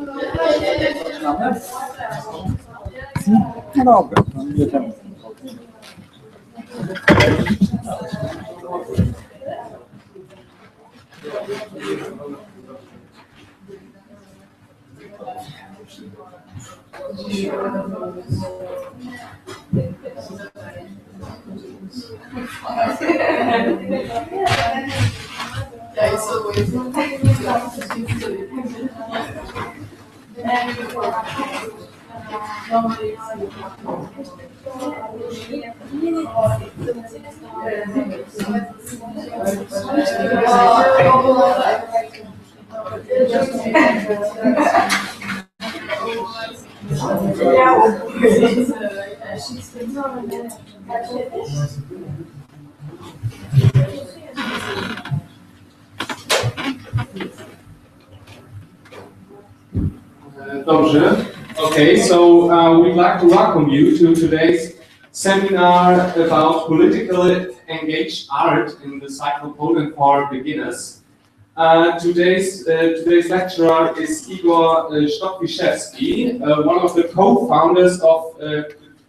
No dobra, jedziemy. Okay, so we'd like to welcome you to today's seminar about politically engaged art in the cycle Poland for Beginners. Today's lecturer is Igor Stokfiszewski, one of the co-founders of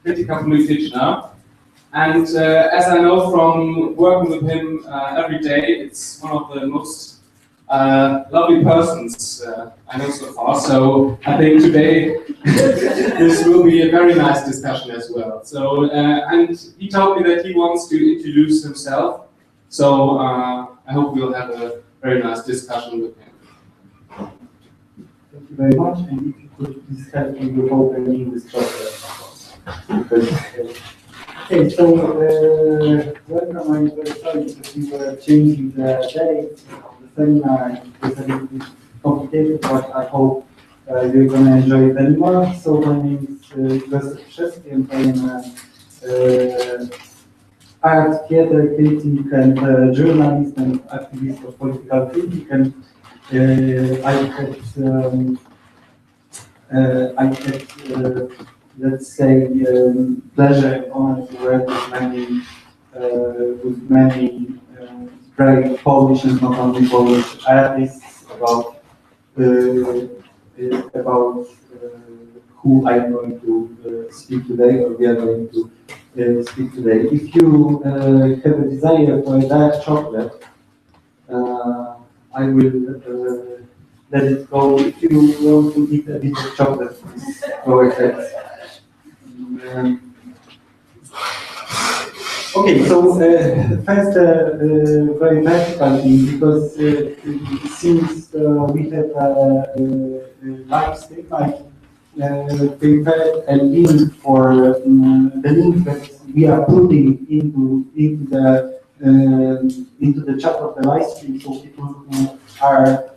Krytyka Polityczna. And as I know from working with him every day, it's one of the most lovely persons I know so far. So I think today this will be a very nice discussion as well. So and he told me that he wants to introduce himself. So I hope we'll have a very nice discussion with him. Thank you very much. And if you could please help me with opening this process. Okay, so welcome. I'm very sorry that we were changing the date of the seminar. It's a little bit complicated, but I hope you're going to enjoy it anymore. So my name is Igor Stokfiszewski, and I'm an art, theater critic, and journalist and activist of political critic. And I had let's say, pleasure and honor to work with many great Polish and not only Polish artists about who I'm going to speak today, or we are going to speak today. If you have a desire for a dark chocolate, I will let it go. If you want to eat a bit of chocolate, please go ahead. Okay, so first very vertical thing, because since we have a live stream, I prepared a link for the link that we are putting into the chat of the live stream, so people who are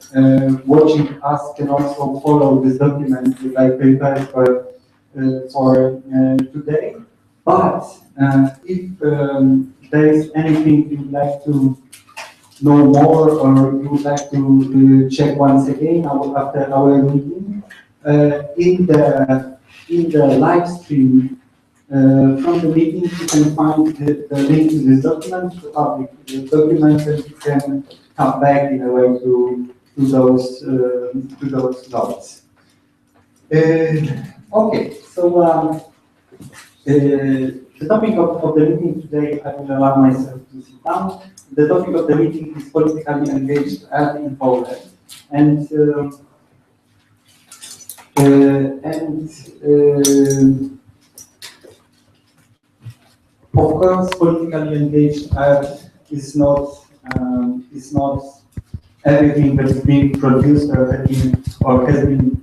watching us can also follow this document that I prepared for today. But if there is anything you would like to know more, or you would like to check once again after our meeting, in the live stream from the meeting, you can find the link to this document, the public document, and you can come back in a way to those notes. Okay, so the topic of the meeting today, I will allow myself to sit down. The topic of the meeting is politically engaged art in Poland, and of course, politically engaged art is not everything that is being produced or has been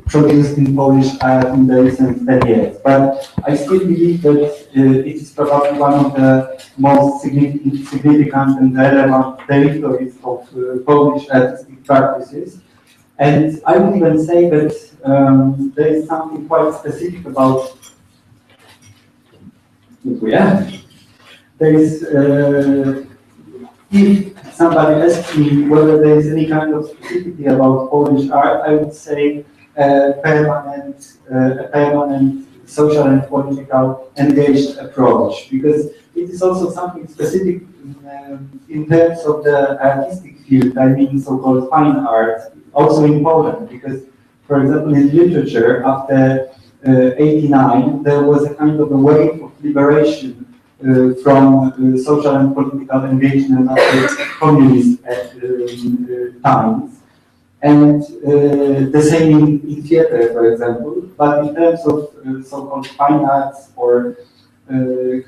produced in Polish art in the recent 10 years. But I still believe that it is probably one of the most significant and relevant territories of Polish artistic practices. And I would even say that there is something quite specific about there is, if somebody asks me whether there is any kind of specificity about Polish art, I would say a permanent social and political engaged approach, because it is also something specific in terms of the artistic field, I mean so-called fine art, also in Poland, because, for example, in literature, after 89, there was a kind of a wave of liberation from social and political engagement after communist times. And the same in theater, for example. But in terms of so-called fine arts, or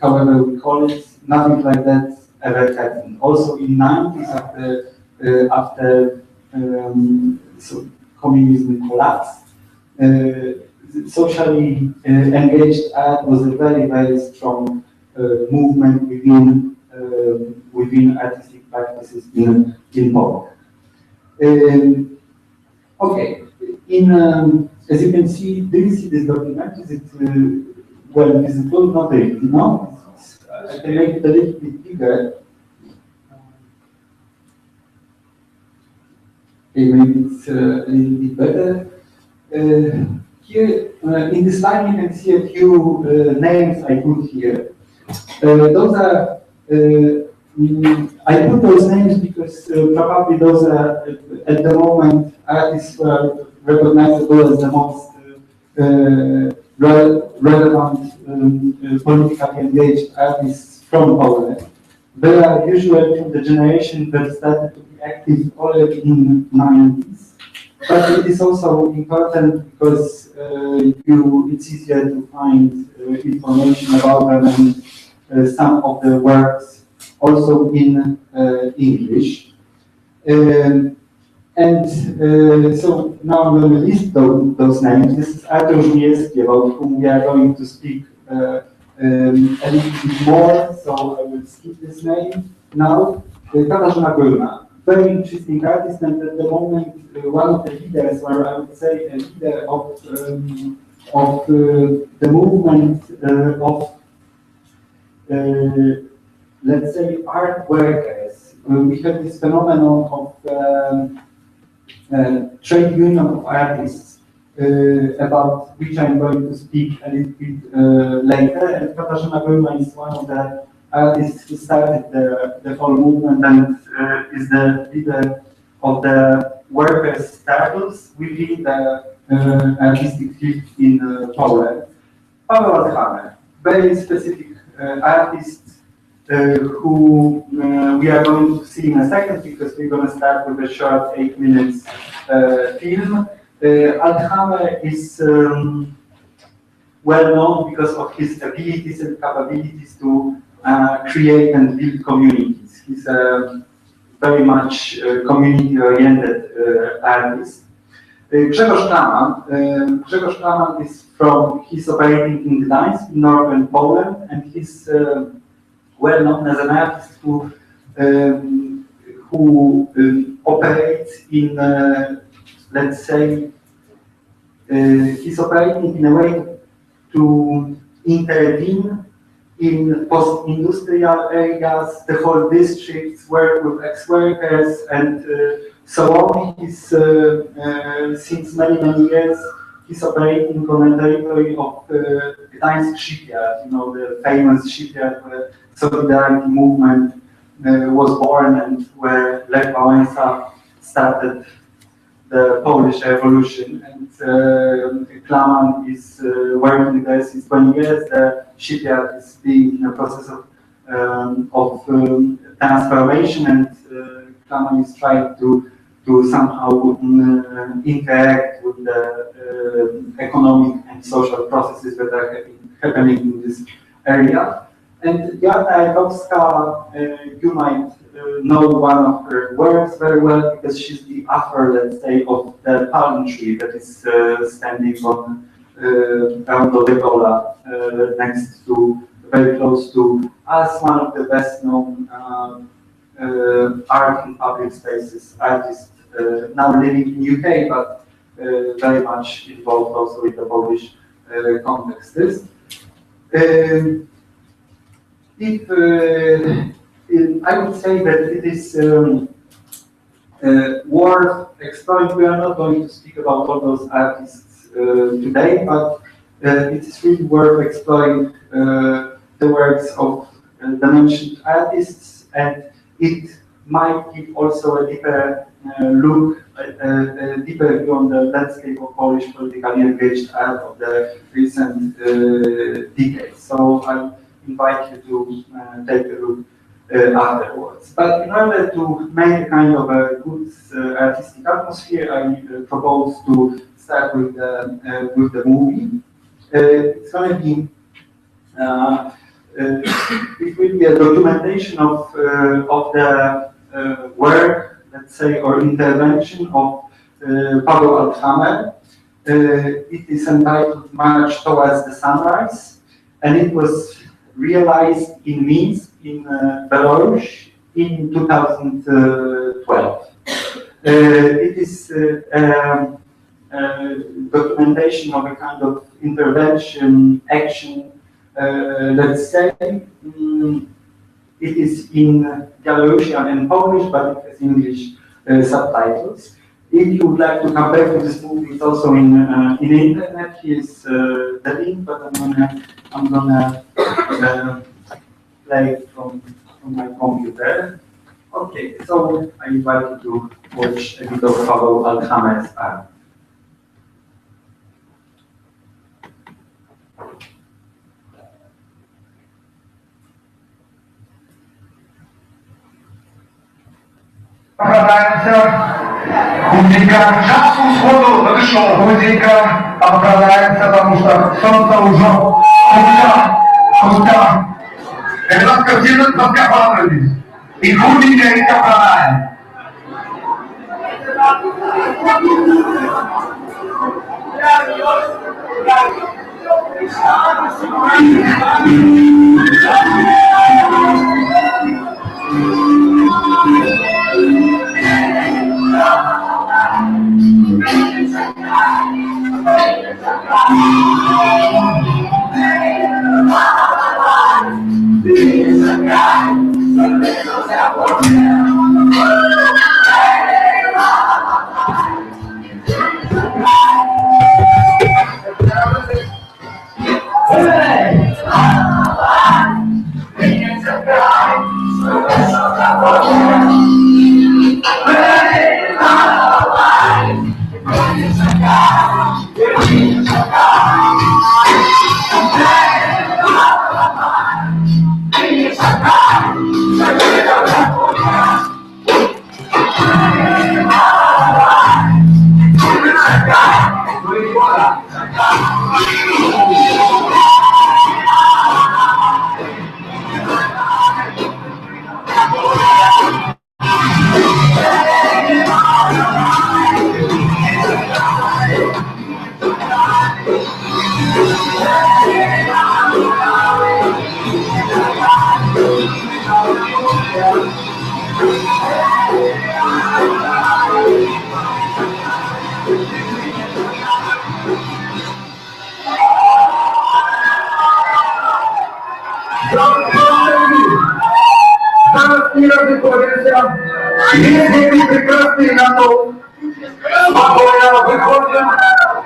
however we call it, nothing like that ever happened. Also in 90s, after so communism collapsed, socially engaged art was a very, very strong movement within artistic practices in Poland. Okay, as you can see, do you see this document? Is it well visible? Not really, no? I can make it a little bit bigger. Okay, maybe it's a little bit better. Here, in this slide, you can see a few names I put here. Those are, I put those names because probably those are, at the moment, artists who are recognizable as the most relevant politically engaged artists from Poland. They are usually from the generation that started to be active already in the 90s. But it is also important because it's easier to find information about them and some of the works also in English. So now I'm going to list those names. This is Artur Żmijewski, about whom we are going to speak a little bit more, so I will skip this name now. Katarzyna Górna, very interesting artist, and at the moment one of the leaders, or I would say a leader of the movement of let's say art workers. We have this phenomenon of trade union of artists, about which I'm going to speak a little bit later. And Katarzyna Górna is one of the artists who started the whole movement and is the leader of the workers' struggles within the artistic field in Poland. Paweł Althamer, very specific artist who we are going to see in a second, because we're going to start with a short 8 minutes film. Althamer is well known because of his abilities and capabilities to create and build communities. He's a very much community-oriented artist. Grzegorz Klaman he's operating in Gdańsk, in northern Poland, and he's well known as an artist who operates in, let's say, he's operating in a way to intervene in post-industrial areas, the whole districts, work with ex-workers, and so on. He's, since many years, he's operating on the territory of Gdańsk shipyard, you know, the famous shipyard where Solidarity movement was born and where Lech Wałęsa started the Polish Revolution. And Klaman is working there since 20 years. The shipyard is being in a process of transformation, and Klaman is trying to somehow interact with the economic and social processes that are happening in this area. And Joanna Rajkowska, you might know one of her works very well, because she's the author, let's say, of the palm tree that is standing on Rondo de Gola, next to, very close to us, one of the best known art in public spaces artists, now living in UK, but very much involved also with the Polish context. I would say that it is worth exploring. We are not going to speak about all those artists today, but it is really worth exploring the works of the mentioned artists, and it might give also a deeper look, a deeper view on the landscape of Polish politically engaged art of the recent decades. So I invite you to take a look afterwards. But in order to make a kind of a good artistic atmosphere, I propose to start with the movie. It's going to be it will be a documentation of the work, let's say, or intervention of Paweł Althamer. It is entitled March Towards the Sunrise, and it was realized in Minsk, in Belarus, in 2012. It is documentation of a kind of intervention, action, let's say. It is in Belarusian and Polish, but it has English subtitles. If you would like to come back to this movie, it's also in internet. Here's the link, but I'm gonna play it from my computer. Okay, so I invite you to watch a bit of Paweł Althamer's art. Muzyka czasu wschodu wyszło, muzyka opravdająca tam sąca dużo, kuta, laska wzięła do kapelli i muzyka i kapelani.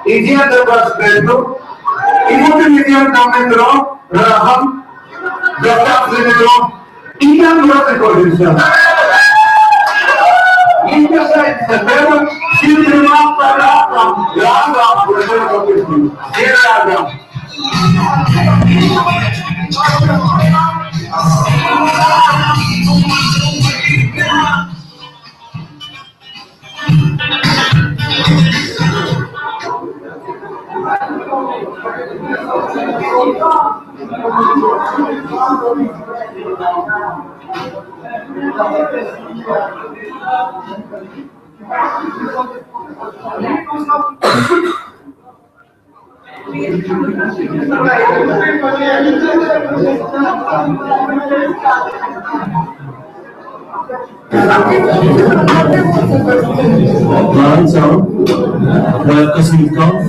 Idziemy do Warszawę i potem jedziemy do metro, razem, do stacji metro i tam wracamy korzystać. I mieszkajcie się tego, kiedy mam lata, proszę do pysku. Nie lata.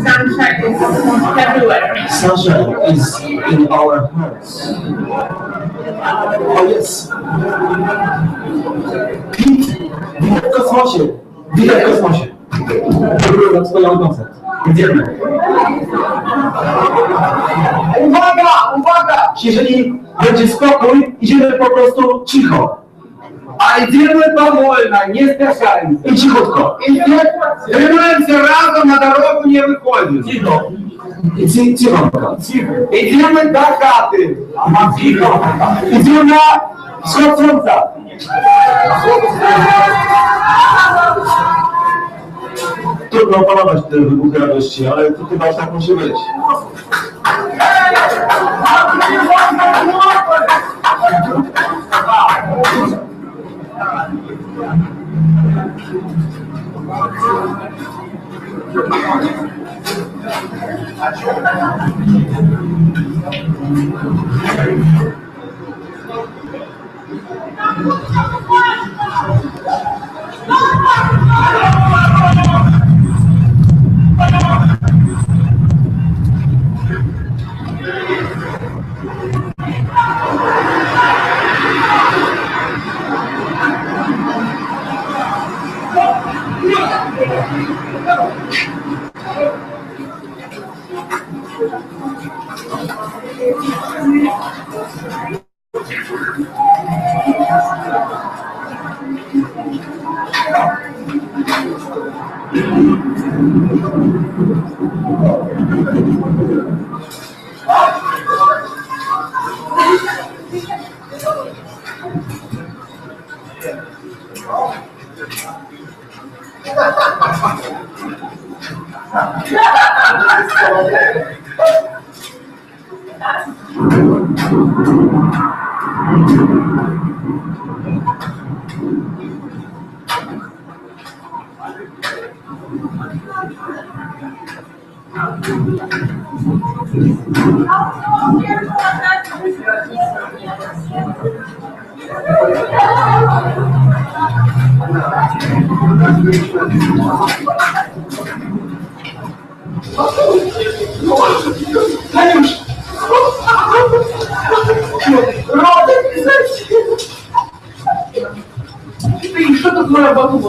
Sunshine is everywhere. Sunshine is in our hearts. Oh yes. Pete, witaj w kosmosie. Witaj w kosmosie. Dziękuję za wspaniały koncert. Idziemy. Uwaga! Uwaga! Jeżeli będzie spokój, idziemy po prostu cicho. A idziemy powolno, nie spieszając. I cichutko. Тримаемся разом, на дорогу не выходим. Cicho. I cichutko. Idziemy do chaty. Cicho. Idziemy na wschód słońca. Trudno opanować te wybuchy radości, ale to chyba tak musi być. Що тут моя бабуся?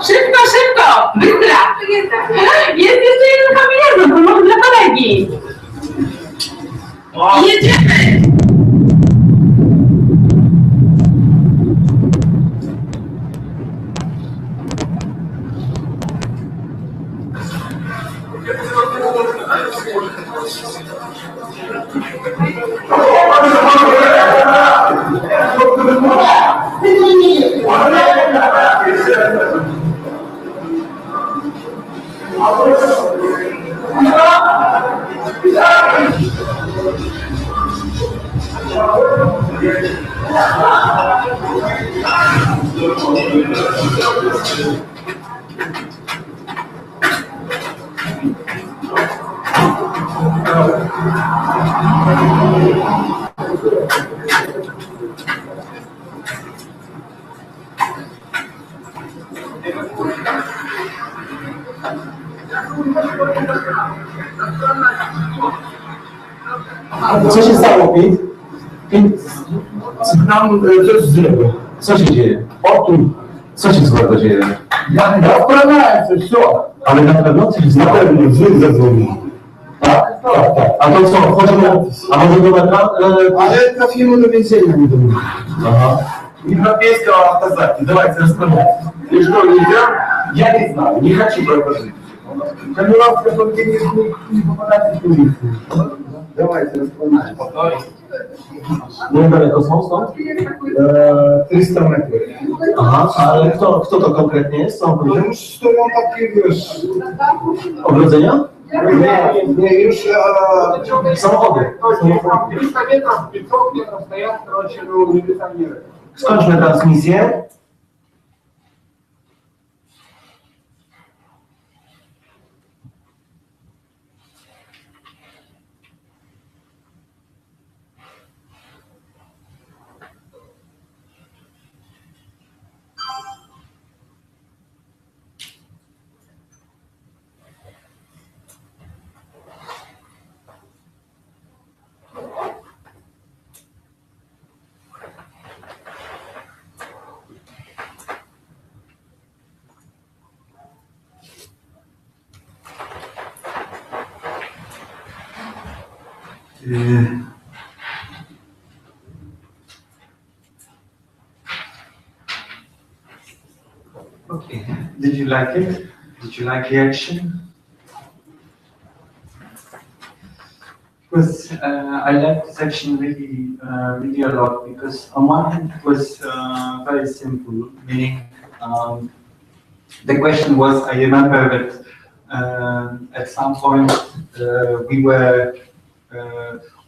Szybko, szybko! Bystra! Jest jeszcze jeden kombinezon, to może dla kolegi. Jedziemy! Co się stało, Pit? Nam coś złego. Co się dzieje? O tu. Co się złego dzieje? Ja wprawałem coś, co? Ale na pewno coś Na złego. pewno, zły zadzwonił. Tak, tak, tak. A to co, chodzi o... A może do metra? Ale trafimy do więzienia, nie do mnie. Aha. Европейского автозаки. Давайте расскажем. И что, нельзя? Я не знаю, не хочу предложить. Камиловка только не попадает в полицию. Давайте расскажем. Nie daleko są stąd? 300 metrów. Aha, ale kto to konkretnie jest? Co on powiedział? Już stoją takie, wiesz... Ogrodzenia? Nie, już... Samochody. 300 метров, 500 метров стоят, короче, ну, милиционеры. Skończmy transmisję. Okay, did you like it? Did you like the action? Because I liked this action really, really a lot, because on one hand it was very simple, meaning the question was, I remember that at some point we were,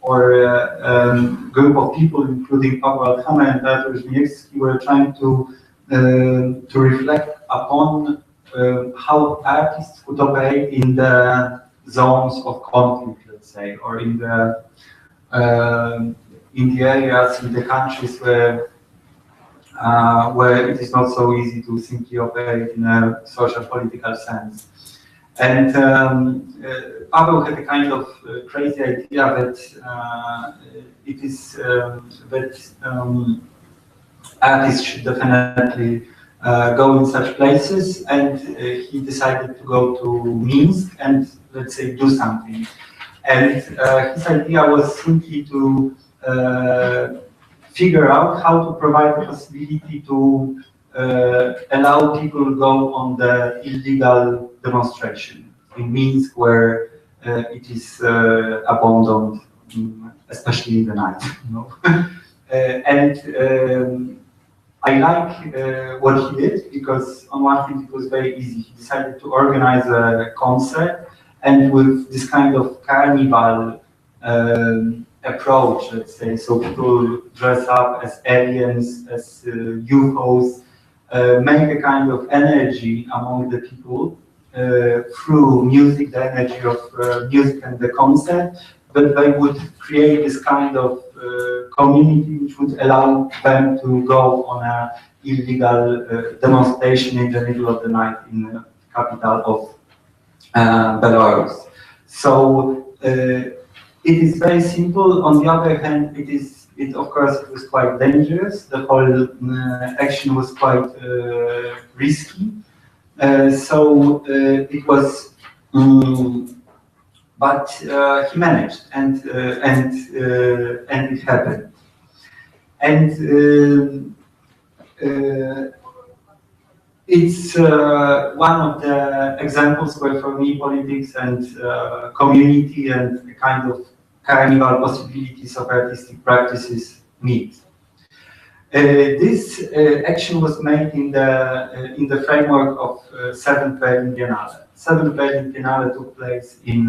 or a group of people, including Paweł Althamer and Artur Żmijewski, were trying to reflect upon how artists could operate in the zones of conflict, let's say, or in the areas, in the countries where it is not so easy to simply operate in a social political sense. And Paweł had a kind of crazy idea that it is that artists should definitely go in such places, and he decided to go to Minsk and, let's say, do something. And his idea was simply to figure out how to provide the possibility to allow people to go on the illegal demonstration in Minsk, where it is abandoned, especially in the night. You know? And I like what he did, because on one hand it was very easy. He decided to organize a concert, and with this kind of carnival approach, let's say, so people dress up as aliens, as UFOs, make a kind of energy among the people through music, the energy of music and the concert, but they would create this kind of community which would allow them to go on an illegal demonstration in the middle of the night in the capital of Belarus. So it is very simple. On the other hand, it of course it was quite dangerous. The whole action was quite risky. So it was, but he managed, and it happened. And it's one of the examples where, for me, politics and community and a kind of carnival possibilities of artistic practices meet. This action was made in the framework of 7th Berlin Biennale. 7th Berlin Biennale took place in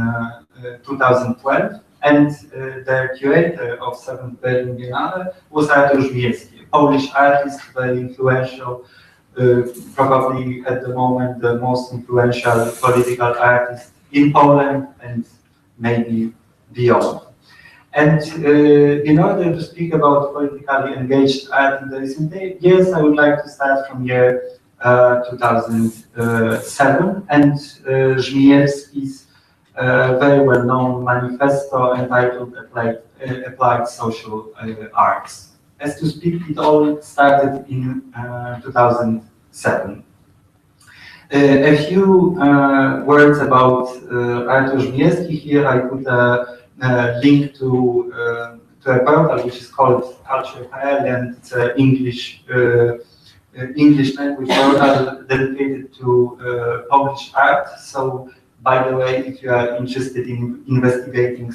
2012, and the curator of 7th Berlin Biennale was Artur Żmijewski, a Polish artist, very influential, probably at the moment the most influential political artist in Poland and maybe beyond. And in order to speak about politically engaged art in the recent years, I would like to start from year 2007 and Żmijewski's very well-known manifesto entitled Applied Social Arts. As to speak, it all started in 2007. A few words about Artur Żmijewski. Here I put a link to a portal which is called Culture.pl, and it's an English language portal dedicated to Polish art. So, by the way, if you are interested in investigating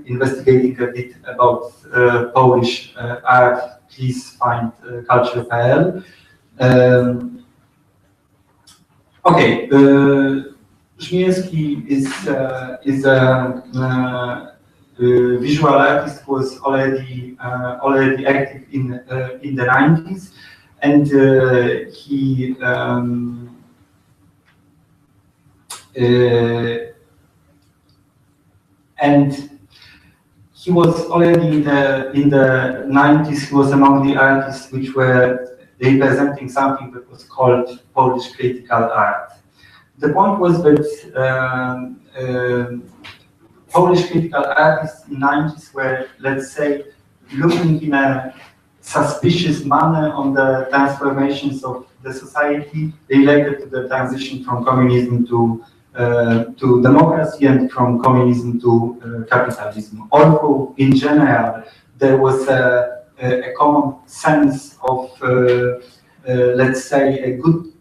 investigating a bit about Polish art, please find Culture.pl. Okay. Żmijewski is a visual artist who was already active in the 90s, and he was already in the 90s. He was among the artists which were representing something that was called Polish critical art. The point was that Polish critical artists in the 90s were, let's say, looking in a suspicious manner on the transformations of the society related to the transition from communism to to democracy and from communism to capitalism. Although in general there was a common sense of, let's say, a good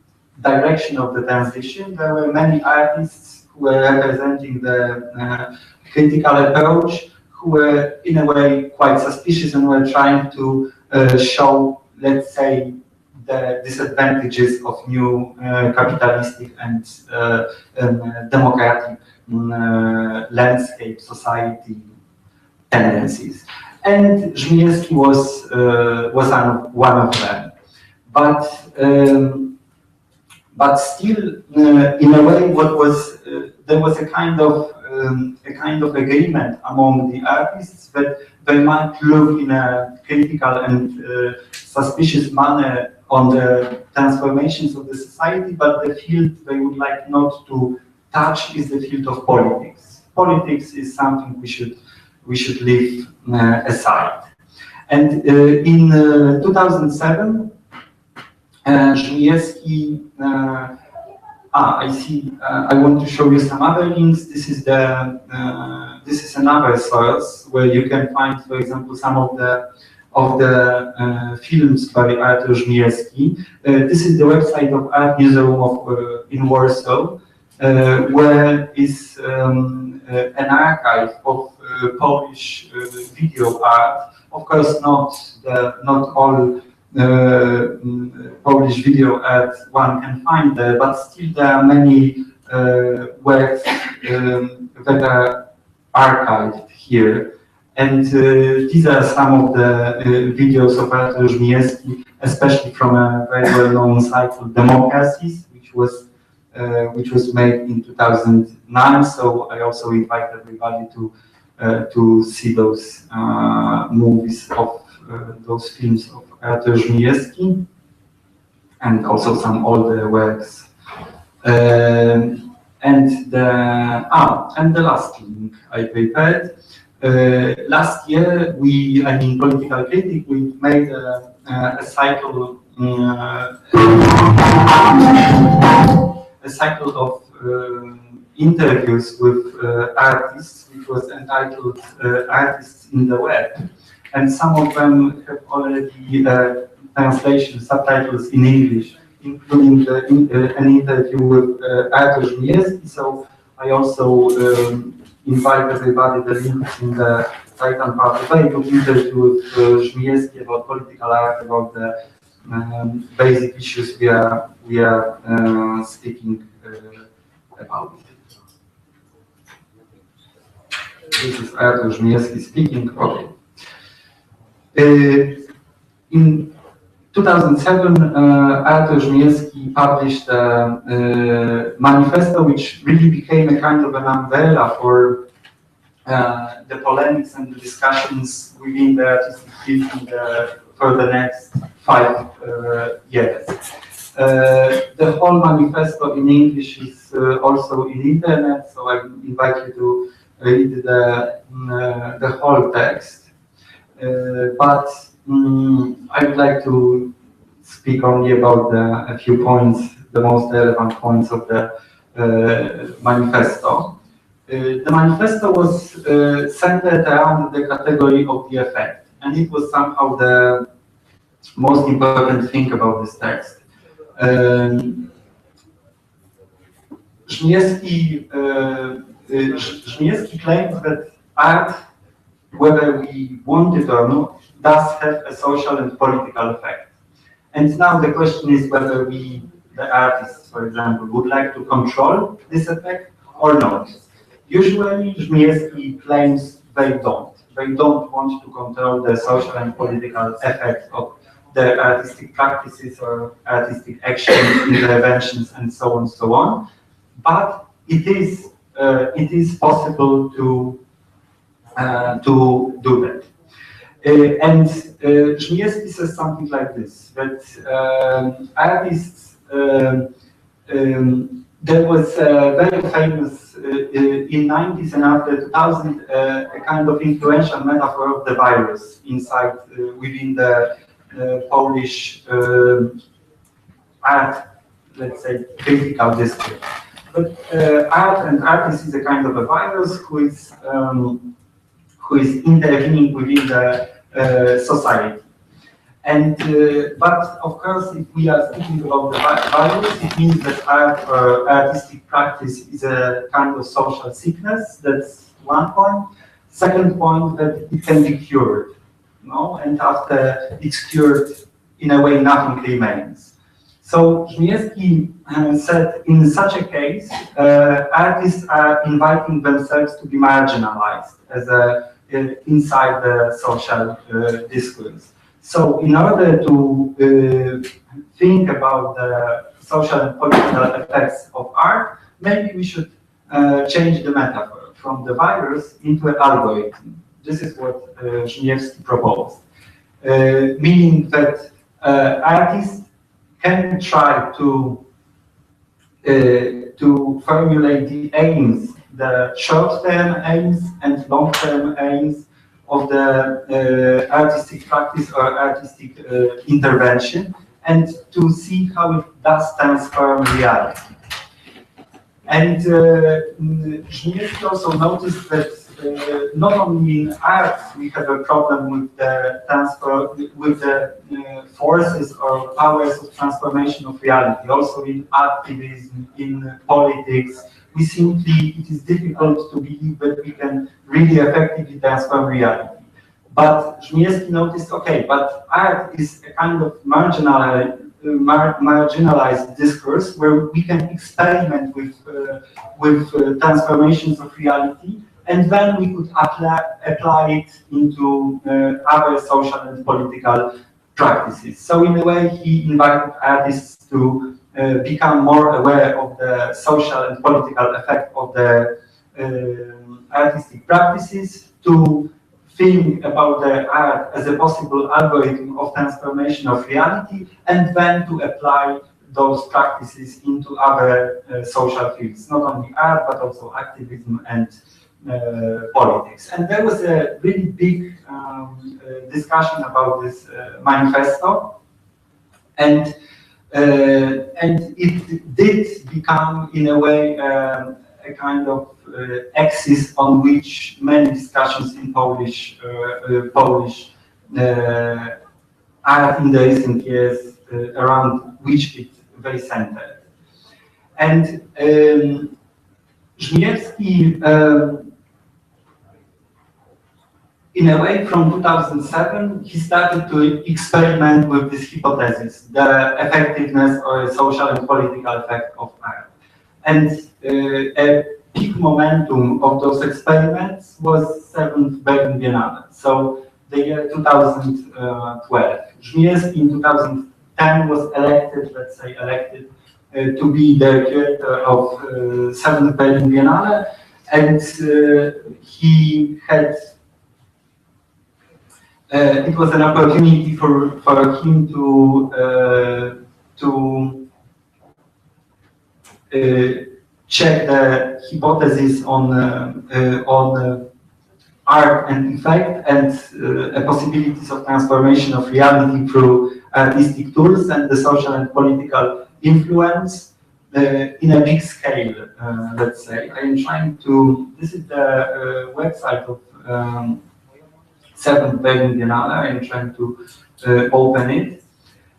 direction of the transition, there were many artists who were representing the critical approach, who were in a way quite suspicious and were trying to show, let's say, the disadvantages of new capitalistic and democratic landscape, society tendencies. And Żmijewski was one of them. But still, in a way, there was a kind of agreement among the artists that they might look in a critical and suspicious manner on the transformations of the society, but the field they would like not to touch is the field of politics. Politics is something we should leave aside. And in 2007, Żmijewski, I see. I want to show you some other links. This is another source where you can find, for example, some of the films by Artur Żmijewski. This is the website of Art Museum in Warsaw, where is an archive of Polish video art. Of course, not all Polish video art one can find there, but still there are many works that are archived here. And these are some of the videos of Artur Żmijewski, especially from a very well-known cycle, Democracies, which was made in 2009. So I also invite everybody to see those movies of those films of Artur Żmijewski, and also some older works. And the last link I prepared. Last year, Political Critic, we made a cycle of interviews with artists, which was entitled "Artists in the Web," and some of them have already translation subtitles in English, including an interview with Artur Żmijewski. So I also invite everybody the links in the right-hand part. A very good interview with Żmijewski about political art, about the basic issues we are speaking about. This is Artur Żmijewski speaking. Okay. In 2007, Artur Żmijewski published a manifesto which really became a kind of an umbrella for the polemics and the discussions within the artistic field for the next 5 years. The whole manifesto in English is also in internet, so I invite you to read the whole text. But I would like to speak only about a few points, the most relevant points of the manifesto. The manifesto was centered around the category of the effect, and it was somehow the most important thing about this text. Żmijewski claims that art, whether we want it or not, does have a social and political effect. And now the question is whether we, the artists, for example, would like to control this effect or not. Usually, Żmijewski claims they don't. They don't want to control the social and political effect of their artistic practices or artistic actions, interventions, and so on, so on. But it is possible to do that. And Żmijewski says something like this, that artists, there was a very famous, in 90s and after 2000, a kind of influential metaphor of the virus inside, within the Polish art, let's say, critical district. But art and artist is a kind of a virus who is intervening within the society. And but of course, if we are speaking about the virus, it means that art or artistic practice is a kind of social sickness. That's one point. Second point, that it can be cured. No, and after it's cured, in a way, nothing remains. So Żmijewski said, in such a case, artists are inviting themselves to be marginalized as inside the social discourse. So in order to think about the social and political effects of art, maybe we should change the metaphor from the virus into an algorithm. This is what Żmijewski proposed, meaning that artists can try to formulate the aims, the short-term aims and long-term aims of the artistic practice or artistic intervention, and to see how it does transform reality. And Żmijewski also noticed that not only in art we have a problem with the forces or powers of transformation of reality. Also in activism, in politics, it is difficult to believe that we can really effectively transform reality. But Żmijewski noticed, okay, but art is a kind of marginalized discourse where we can experiment with transformations of reality, and then we could apply it into other social and political practices. So in a way, he invited artists to become more aware of the social and political effect of the artistic practices, to think about their art as a possible algorithm of transformation of reality, and then to apply those practices into other social fields, not only art, but also activism and politics. And there was a really big discussion about this manifesto, and it did become, in a way, a kind of axis on which many discussions in Polish art in the recent years, around which it very centered. And Żmijewski, in a way, from 2007, he started to experiment with this hypothesis, the effectiveness or social and political effect of art. And a peak momentum of those experiments was 7th Berlin Biennale, so the year 2012. Żmijewski in 2010 was elected, let's say elected, to be the curator of 7th Berlin Biennale, and he had it was an opportunity for him to check the hypothesis on art and effect and possibilities of transformation of reality through artistic tools and the social and political influence in a big scale, let's say. I am trying to, this is the website of 7th Berlin Biennale. I am trying to open it.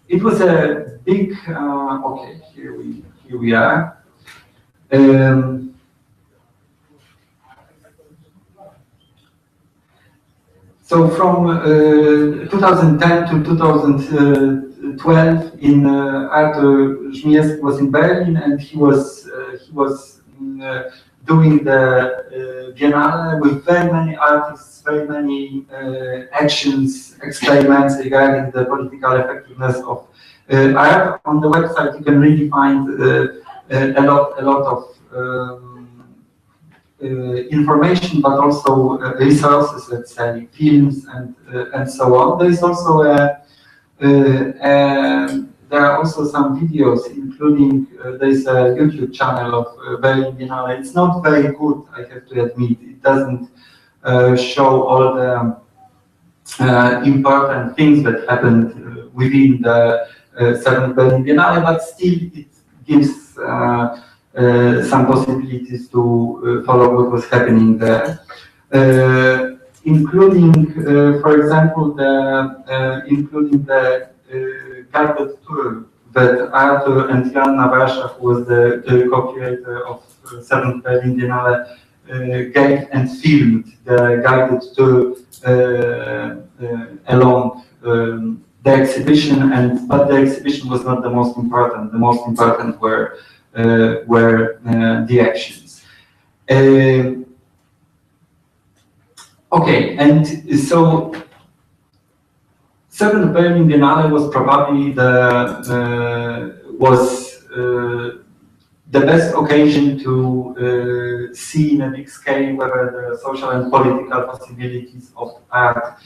It was a big, okay, here we are. So from 2010 to 2012, Artur Żmijewski was in Berlin, and he was doing the Biennale with very many artists, very many actions, experiments regarding the political effectiveness of art. On the website, you can really find a lot of information, but also resources, let's say, films and so on. There is also there are also some videos, including there is a YouTube channel of Berlin Biennale. It's not very good, I have to admit. It doesn't show all the important things that happened within the 7th Berlin Biennale, but still it gives some possibilities to follow what was happening there, including, for example, the guided tour that Artur and Joanna Rajkowska, who was the co-creator of 7th Berlin Biennale, gave and filmed the guided tour along the exhibition, but the exhibition was not the most important. The most important were the actions. Okay, and so 7th Berlin Biennale was probably the best occasion to see in a big scale whether the social and political possibilities of art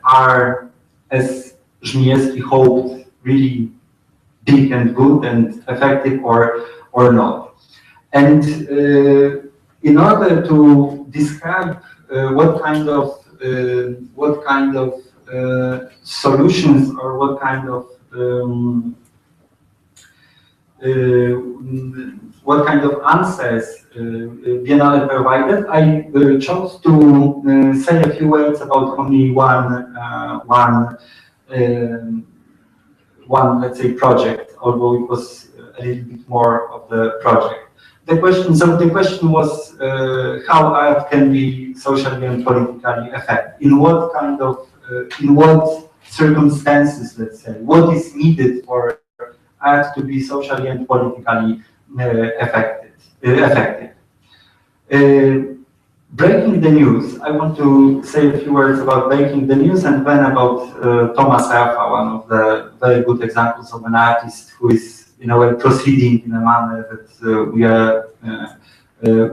are, as Żmijewski hoped, really big and good and effective or not. And in order to describe what kind of solutions or what kind of answers Biennale provided, I chose to say a few words about only one, let's say, project, although it was a little bit more of the project. The question was how art can be socially and politically effective. In what kind of, in what circumstances, let's say, what is needed for art to be socially and politically effective. Breaking the news. I want to say a few words about breaking the news and then about Thomas Rafa, one of the very good examples of an artist who is, in a way, proceeding in a manner that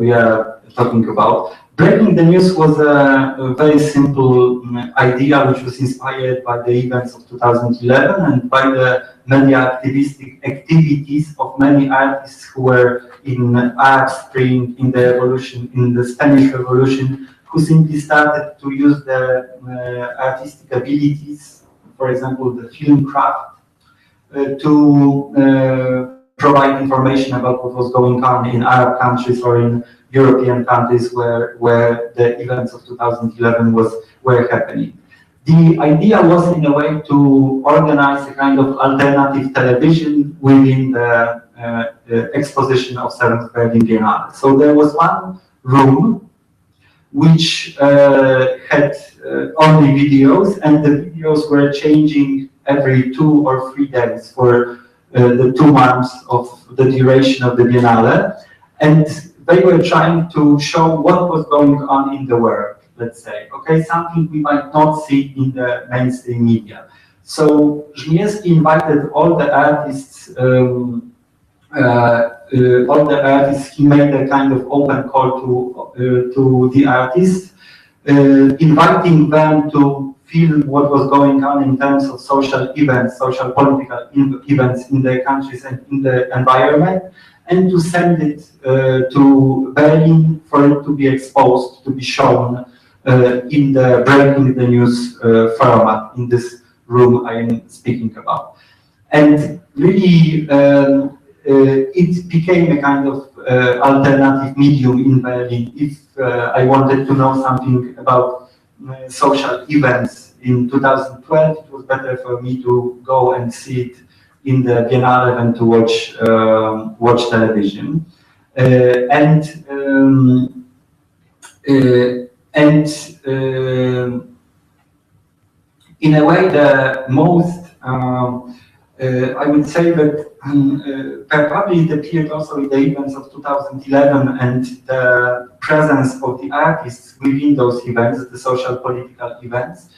we are talking about. Breaking the news was a very simple idea which was inspired by the events of 2011 and by the many activistic activities of many artists who were in Arab Spring, in the revolution, in the Spanish Revolution, who simply started to use their artistic abilities, for example, the film craft, to provide information about what was going on in Arab countries or in European countries where the events of 2011 were happening. The idea was, in a way, to organize a kind of alternative television within the exposition of 7th Berlin Biennale. So there was one room which had only videos, and the videos were changing every 2 or 3 days for the 2 months of the duration of the Biennale, and they were trying to show what was going on in the world, let's say, okay, something we might not see in the mainstream media. So Żmijewski invited all the artists, he made a kind of open call to the artists, inviting them to film what was going on in terms of social events, social political events in their countries and in the environment, and to send it to Berlin for it to be exposed, to be shown in the breaking the news format in this room I am speaking about. And really, it became a kind of alternative medium in Berlin. If I wanted to know something about social events in 2012, it was better for me to go and see it in the Biennale than to watch television. In a way, the most, I would say that probably it appeared also in the events of 2011 and the presence of the artists within those events, the social political events,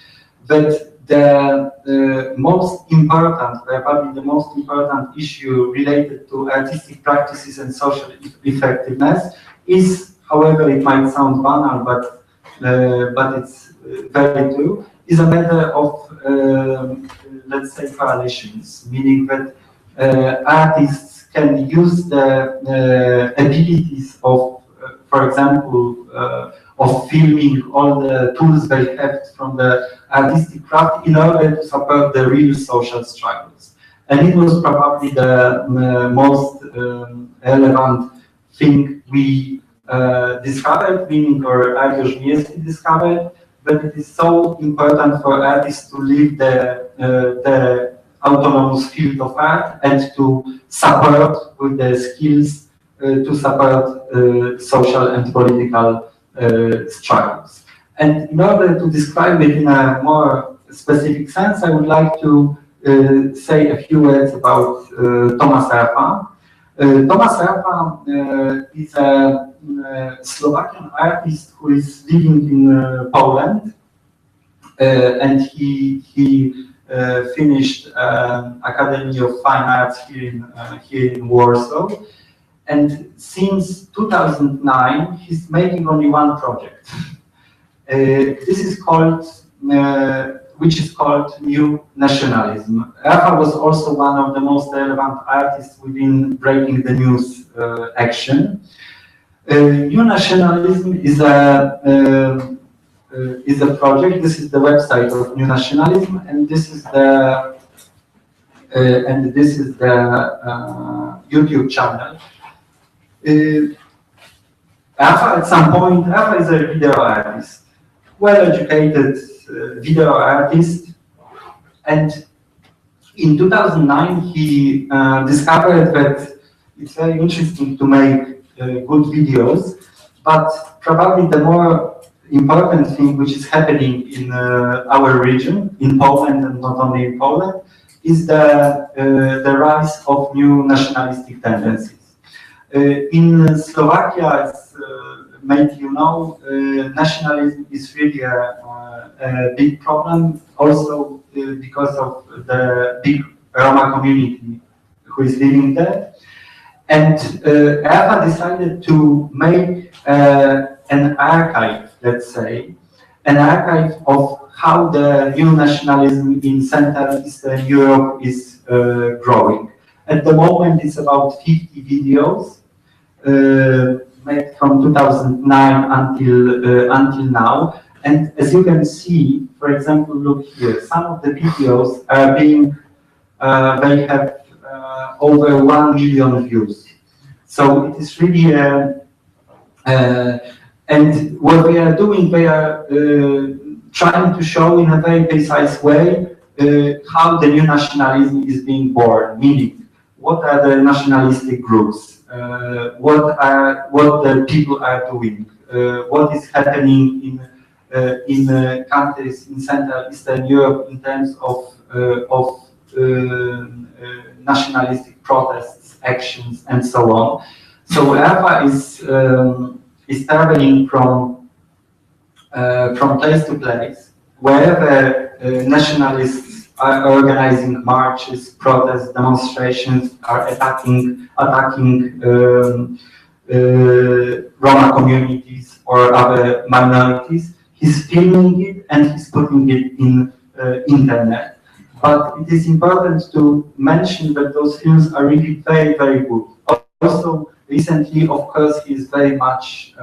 that the most important, probably the most important issue related to artistic practices and social effectiveness is, however it might sound banal, but it's very true, is a matter of, let's say, coalitions, meaning that artists can use the abilities of, for example, of filming all the tools they have from the artistic craft in order to support the real social struggles. and it was probably the most relevant thing we discovered, meaning or Artur Żmijewski discovered, that it is so important for artists to leave the autonomous field of art and to support with the skills to support social and political struggles. And in order to describe it in a more specific sense, I would like to say a few words about Tomasz Rafa. Tomasz Rafa is a Slovakian artist who is living in Poland, and he finished Academy of Fine Arts here in Warsaw. And since 2009, he's making only one project. This is called, which is called New Nationalism. Rafa was also one of the most relevant artists within Breaking the News action. New Nationalism is a project. This is the website of New Nationalism, and this is the YouTube channel. Rafa, at some point, Rafa is a video artist, well-educated video artist, and in 2009 he discovered that it's very interesting to make good videos, but probably the more important thing which is happening in our region, in Poland and not only in Poland, is the rise of new nationalistic tendencies. In Slovakia, as maybe you know, nationalism is really a big problem, also because of the big Roma community who is living there. And Rafa decided to make an archive, let's say, an archive of how the new nationalism in Central Eastern Europe is growing. At the moment, it's about 50 videos made from 2009 until now. And as you can see, for example, look here, some of the videos are being, they have over 1 million views. So it is really, and what they are doing, they are trying to show in a very precise way how the new nationalism is being born, meaning what are the nationalistic groups, what the people are doing, what is happening in countries in Central Eastern Europe in terms of nationalistic protests, actions, and so on. So Rafa is traveling from place to place, wherever nationalists are organizing marches, protests, demonstrations, are attacking Roma communities or other minorities. He's filming it and he's putting it in internet. But it is important to mention that those films are really very, very good. Also, recently, of course, he is very much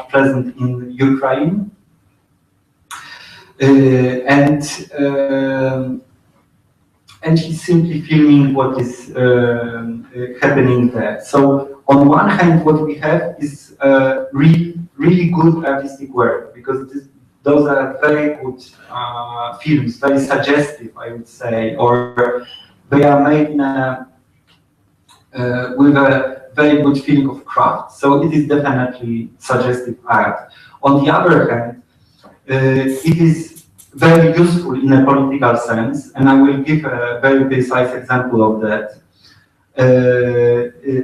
present in Ukraine. And he's simply filming what is happening there. So on one hand, what we have is really good artistic work, because those are very good films, very suggestive, I would say, or they are made in with a very good feeling of craft. So it is definitely suggestive art. On the other hand, it is very useful in a political sense, and I will give a very precise example of that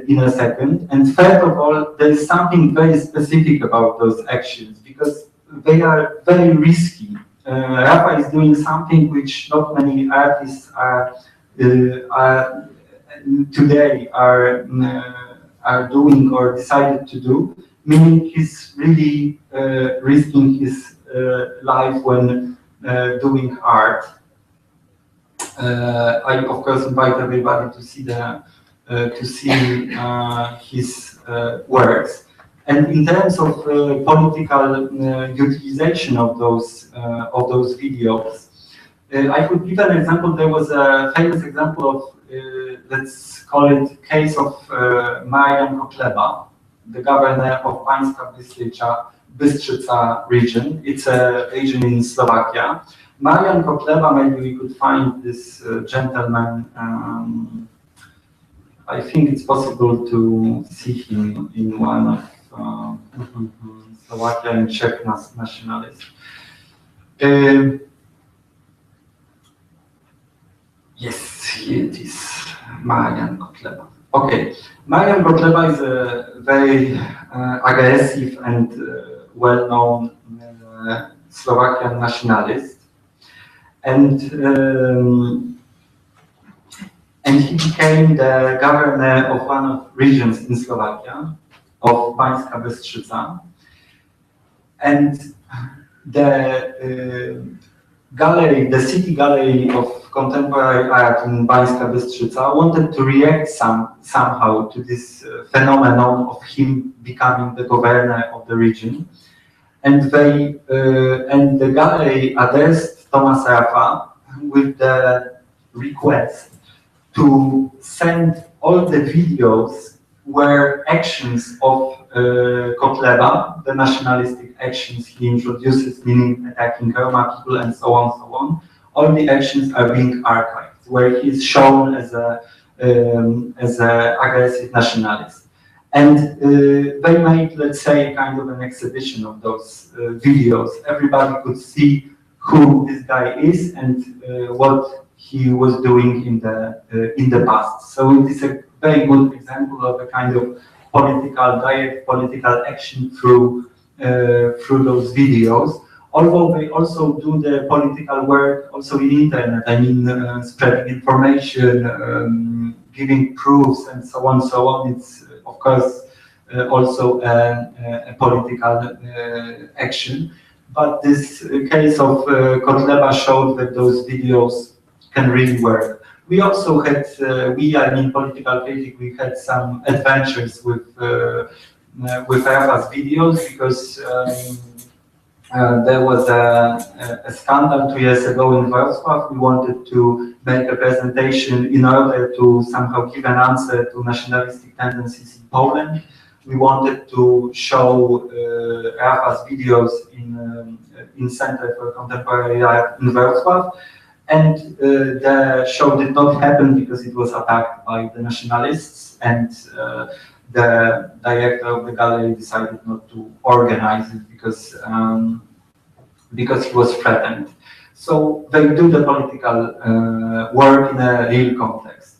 in a second. And first of all, there is something very specific about those actions, because they are very risky. Rafa is doing something which not many artists today are doing or decided to do, meaning he's really risking his life when doing art. I of course invite everybody to see his works. And in terms of political utilization of those videos, I could give an example. There was a famous example of, let's call it, case of Marian Kotleba, the governor of Pańska Bystrzyca region. It's a region in Slovakia. Marian Kotleba, maybe we could find this gentleman. I think it's possible to see him in one of Slovakia and Czech nationalists. Yes, here it is, Marian Kotleba. Okay, Marian Kotleba is a very aggressive and well-known Slovakian nationalist, and he became the governor of one of regions in Slovakia, of Pańska Bystrzyca, and the gallery, the city gallery of contemporary art in Pańska Bystrzyca wanted to react somehow to this phenomenon of him becoming the governor of the region, and the gallery addressed Thomas Raffa with the request to send all the videos where actions of Kotleba, the nationalistic actions he introduces, meaning attacking Roma people and so on, all the actions are being archived, where he is shown as a aggressive nationalist. And they made, let's say, kind of an exhibition of those videos. Everybody could see who this guy is and what he was doing in the past. So it is a very good example of a kind of direct political action through those videos. Although they also do the political work also in internet. I mean, spreading information, giving proofs, and so on. It's of course also a political action. But this case of Kotleba showed that those videos can really work. We also had, I mean Political Critic, we had some adventures with Raffa's videos, because there was a scandal 2 years ago in Warsaw. We wanted to make a presentation in order to somehow give an answer to nationalistic tendencies in Poland. We wanted to show Raffa's videos in Center for Contemporary Art in Warsaw. And the show did not happen because it was attacked by the nationalists, and the director of the gallery decided not to organize it because he was threatened. So they do the political work in a real context.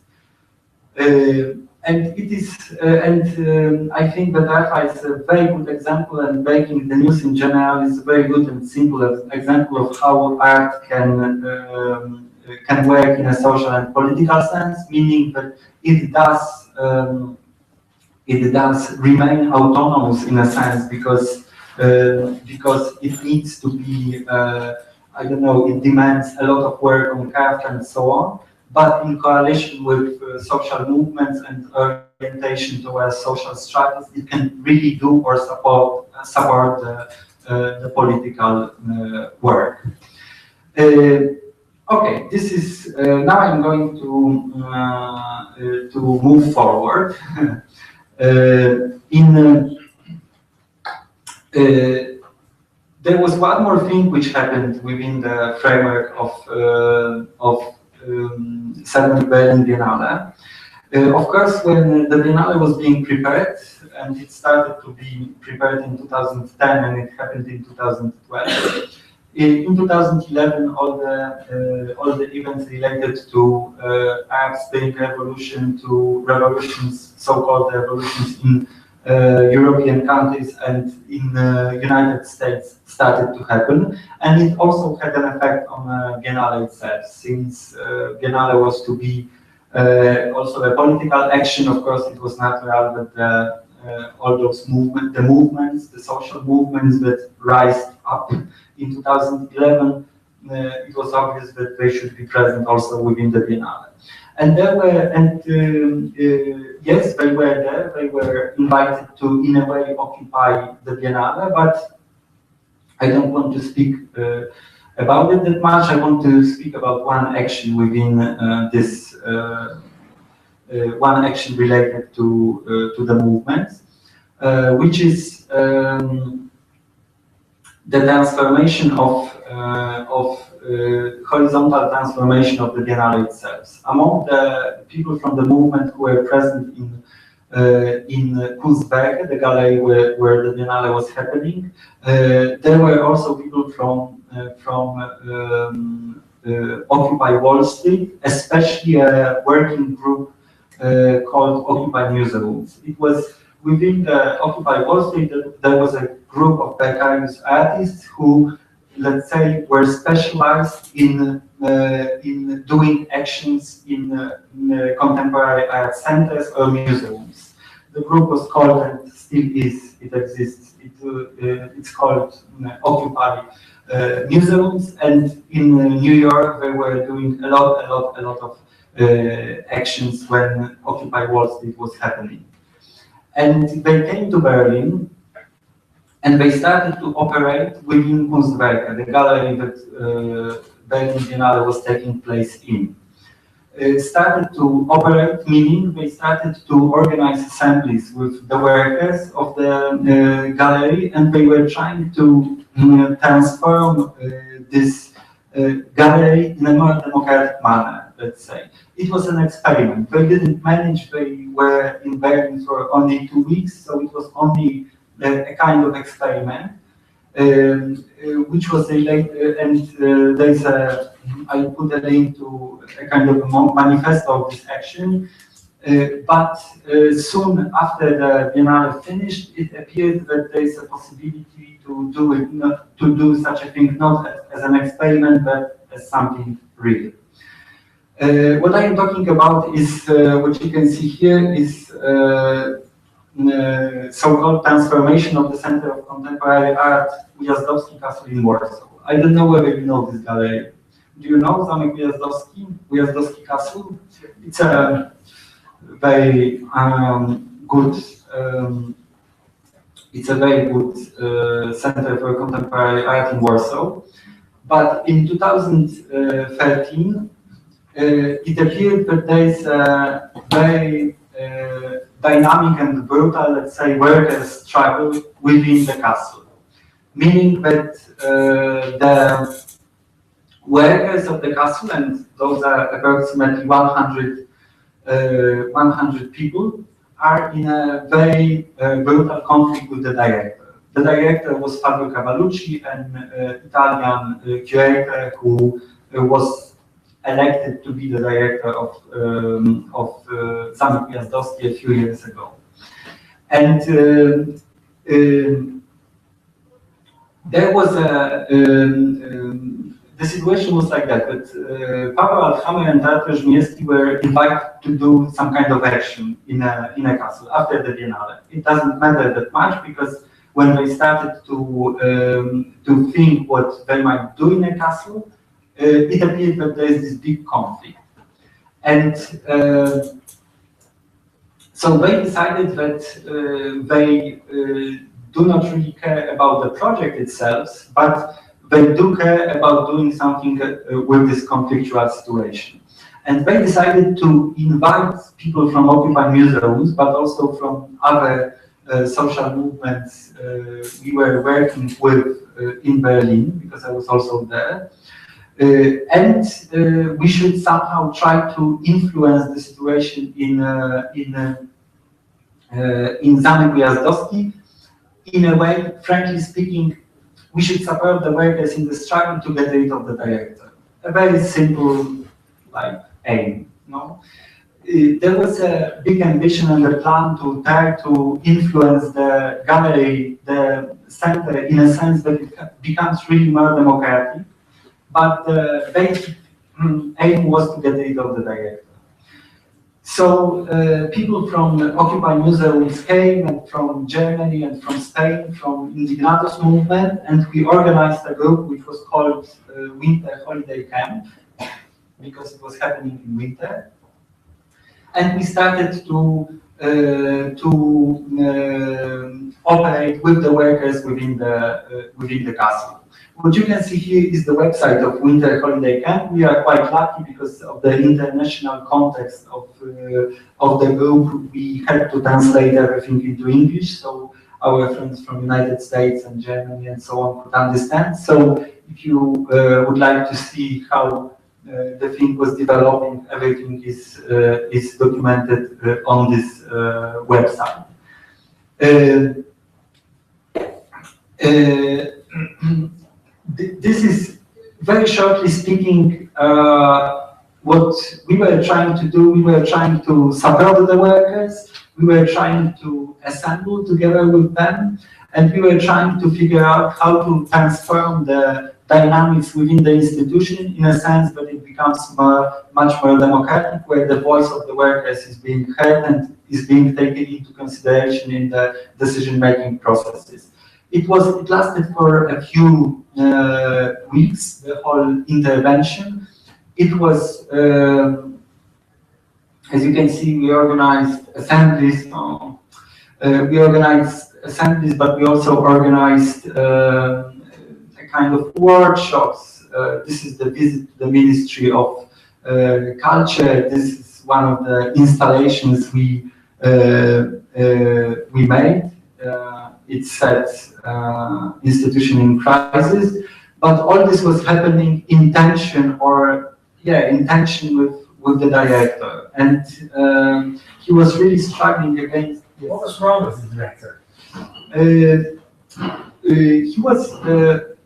And it is, I think that Raffa is a very good example, and breaking the news in general is a very good and simple example of how art can work in a social and political sense, meaning that it does remain autonomous in a sense, because it needs to be, I don't know, it demands a lot of work on craft and so on. But in coalition with social movements and orientation towards social strategies, it can really do or support the political work. Okay, this is now I'm going to move forward. There was one more thing which happened within the framework of 70th Berlin Biennale. Of course, when the Biennale was being prepared, and it started to be prepared in 2010 and it happened in 2012, in 2011 all the events related to Arab Spring Revolution, to revolutions, so-called revolutions in European countries and in the United States started to happen, and it also had an effect on Biennale itself, since Biennale was to be also a political action. Of course, it was natural that all those the social movements that rise up in 2011, it was obvious that they should be present also within the Biennale. And there were, yes, they were there. They were invited to, in a way, occupy the Biennale. But I don't want to speak about it that much. I want to speak about one action within this, one action related to the movement, which is the transformation of horizontal transformation of the Biennale itself. Among the people from the movement who were present in Kunstwerke, the gallery where the Biennale was happening, there were also people from Occupy Wall Street, especially a working group called Occupy Museums. It was within the Occupy Wall Street that there was a group of precarious artists who, let's say, were specialized in doing actions in contemporary art centers or museums. The group was called, and still is, it exists, it's called Occupy Museums, and in New York they were doing a lot of actions when Occupy Wall Street was happening. And they came to Berlin, and they started to operate within Kunstwerke, the gallery that Berlin Biennale was taking place in. Started to operate, meaning they started to organize assemblies with the workers of the gallery, and they were trying to transform this gallery in a more democratic manner, let's say. It was an experiment. They didn't manage, they were in Berlin for only 2 weeks, so it was only a kind of experiment, which was related, and there's a, I put a link to a kind of a manifesto of this action, but soon after the Biennale finished, it appeared that there is a possibility to do it, to do such a thing not as an experiment, but as something real. What I am talking about is, what you can see here is so-called transformation of the Center of Contemporary Art, Ujazdowski Castle in Warsaw. I don't know whether you know this gallery. Do you know Zamek Ujazdowski Castle? It's a very good, center for contemporary art in Warsaw. But in 2013, it appeared that there is a very dynamic and brutal, let's say, workers' struggle within the castle. Meaning that the workers of the castle, and those are approximately 100 people, are in a very brutal conflict with the director. The director was Fabio Cavallucci, an Italian curator who was elected to be the director of Zamek Ujazdowski a few years ago. And there was the situation was like that, Paweł Althamer and Artur Żmijewski were invited to do some kind of action in a castle after the Biennale. It doesn't matter that much, because when they started to think what they might do in a castle, it appeared that there is this big conflict. And so they decided that they do not really care about the project itself, but they do care about doing something with this conflictual situation. And they decided to invite people from Occupy Museums, but also from other social movements we were working with in Berlin, because I was also there. And we should somehow try to influence the situation in Zamek Ujazdowski. In a way, frankly speaking, we should support the workers in the struggle to get rid of the director. A very simple, like, aim. No? There was a big ambition and a plan to try to influence the gallery, the center, in a sense that it becomes really more democratic. But the basic aim was to get rid of the director. So people from Occupy Museums came, and from Germany and from Spain, from Indignados movement, and we organized a group which was called Winter Holiday Camp, because it was happening in winter. And we started to operate with the workers within the castle. what you can see here is the website of Winter Holiday Camp. We are quite lucky because of the international context of the group. We had to translate everything into English, so our friends from United States and Germany and so on could understand. So if you would like to see how the thing was developing, everything is documented on this website. This is, very shortly speaking, what we were trying to do. We were trying to support the workers, we were trying to assemble together with them, and we were trying to figure out how to transform the dynamics within the institution in a sense that it becomes much more democratic, where the voice of the workers is being heard and is being taken into consideration in the decision-making processes. It lasted for a few weeks, the whole intervention. It was, as you can see, we organized assemblies. But we also organized a kind of workshops. This is the visit to the Ministry of Culture. This is one of the installations we made. It said institution in crisis, but all this was happening in tension, with the director, and he was really struggling against. Yes. What was wrong with the director? He was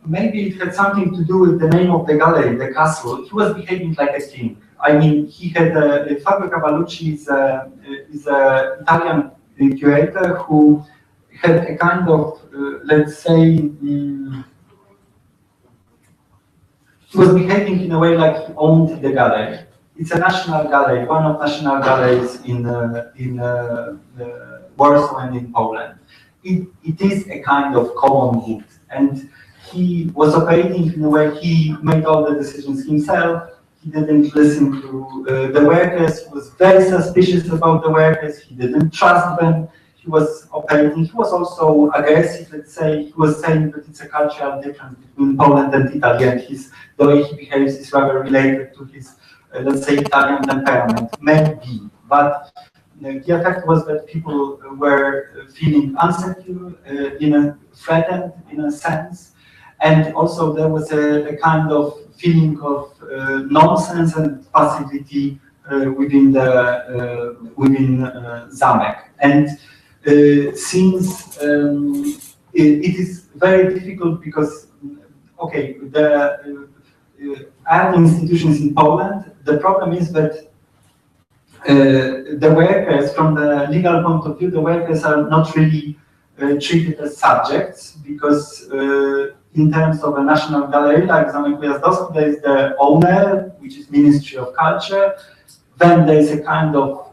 maybe it had something to do with the name of the gallery, the castle. He was behaving like a king. I mean, he had Fabio Cavallucci is a Italian curator who had a kind of, let's say, he was behaving in a way like he owned the gallery. It's a national gallery, one of national galleries in Warsaw and in Poland. It is a kind of common good, and he was operating in a way. He made all the decisions himself. He didn't listen to the workers. He was very suspicious about the workers. He didn't trust them. He was operating. He was also aggressive. Let's say he was saying that it's a cultural difference between Poland and Italy, and the way he behaves is rather related to his, let's say, Italian temperament. Maybe, but the effect was that people were feeling insecure, threatened in a sense, and also there was a kind of feeling of nonsense and passivity within Zamek. And since it is very difficult because, okay, the art institutions in Poland, the problem is that the workers, from the legal point of view, the workers are not really treated as subjects, because in terms of a national gallery like Zamek Ujazdowski, there is the owner, which is Ministry of Culture. Then there is a kind of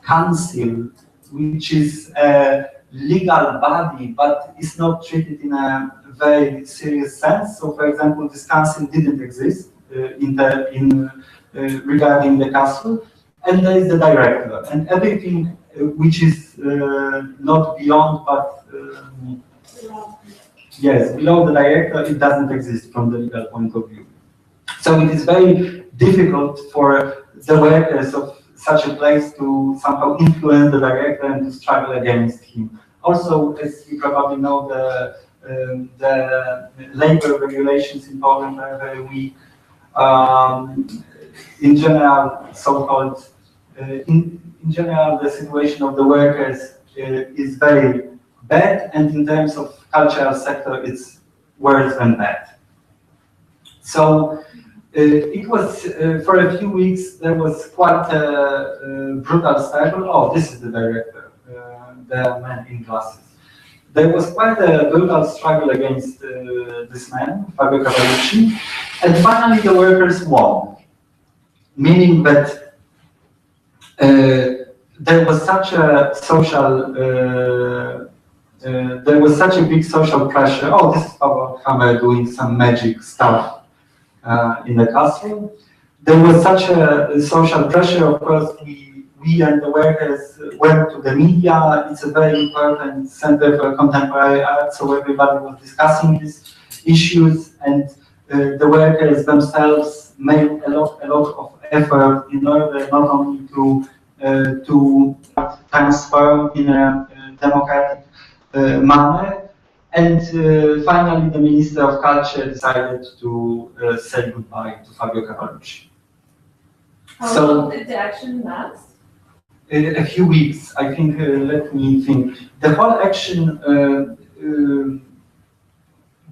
council, which is a legal body, but is not treated in a very serious sense. So, for example, this council didn't exist regarding the castle. And there is the director, and everything which is not beyond, but yes, below the director, it doesn't exist from the legal point of view. So it is very difficult for the workers of such a place to somehow influence the director and to struggle against him. Also, as you probably know, the labor regulations in Poland are very weak. In general, so-called, in general, the situation of the workers is very bad, and in terms of cultural sector, it's worse than bad. So it was, for a few weeks, there was quite a brutal struggle. Oh, this is the director, the man in glasses. There was quite a brutal struggle against this man, Fabio Cavallucci, and finally the workers won. Meaning that there was such a social, there was such a big social pressure. Oh, this is Paweł Althamer doing some magic stuff in the castle. There was such a social pressure. Of course, we and the workers went to the media. It's a very important center for contemporary art, so everybody was discussing these issues. and the workers themselves made a lot of effort in order not only to transform in a democratic manner. And finally, the Minister of Culture decided to say goodbye to Fabio Cavallucci. How long did the action last? A few weeks, I think. Let me think. The whole action,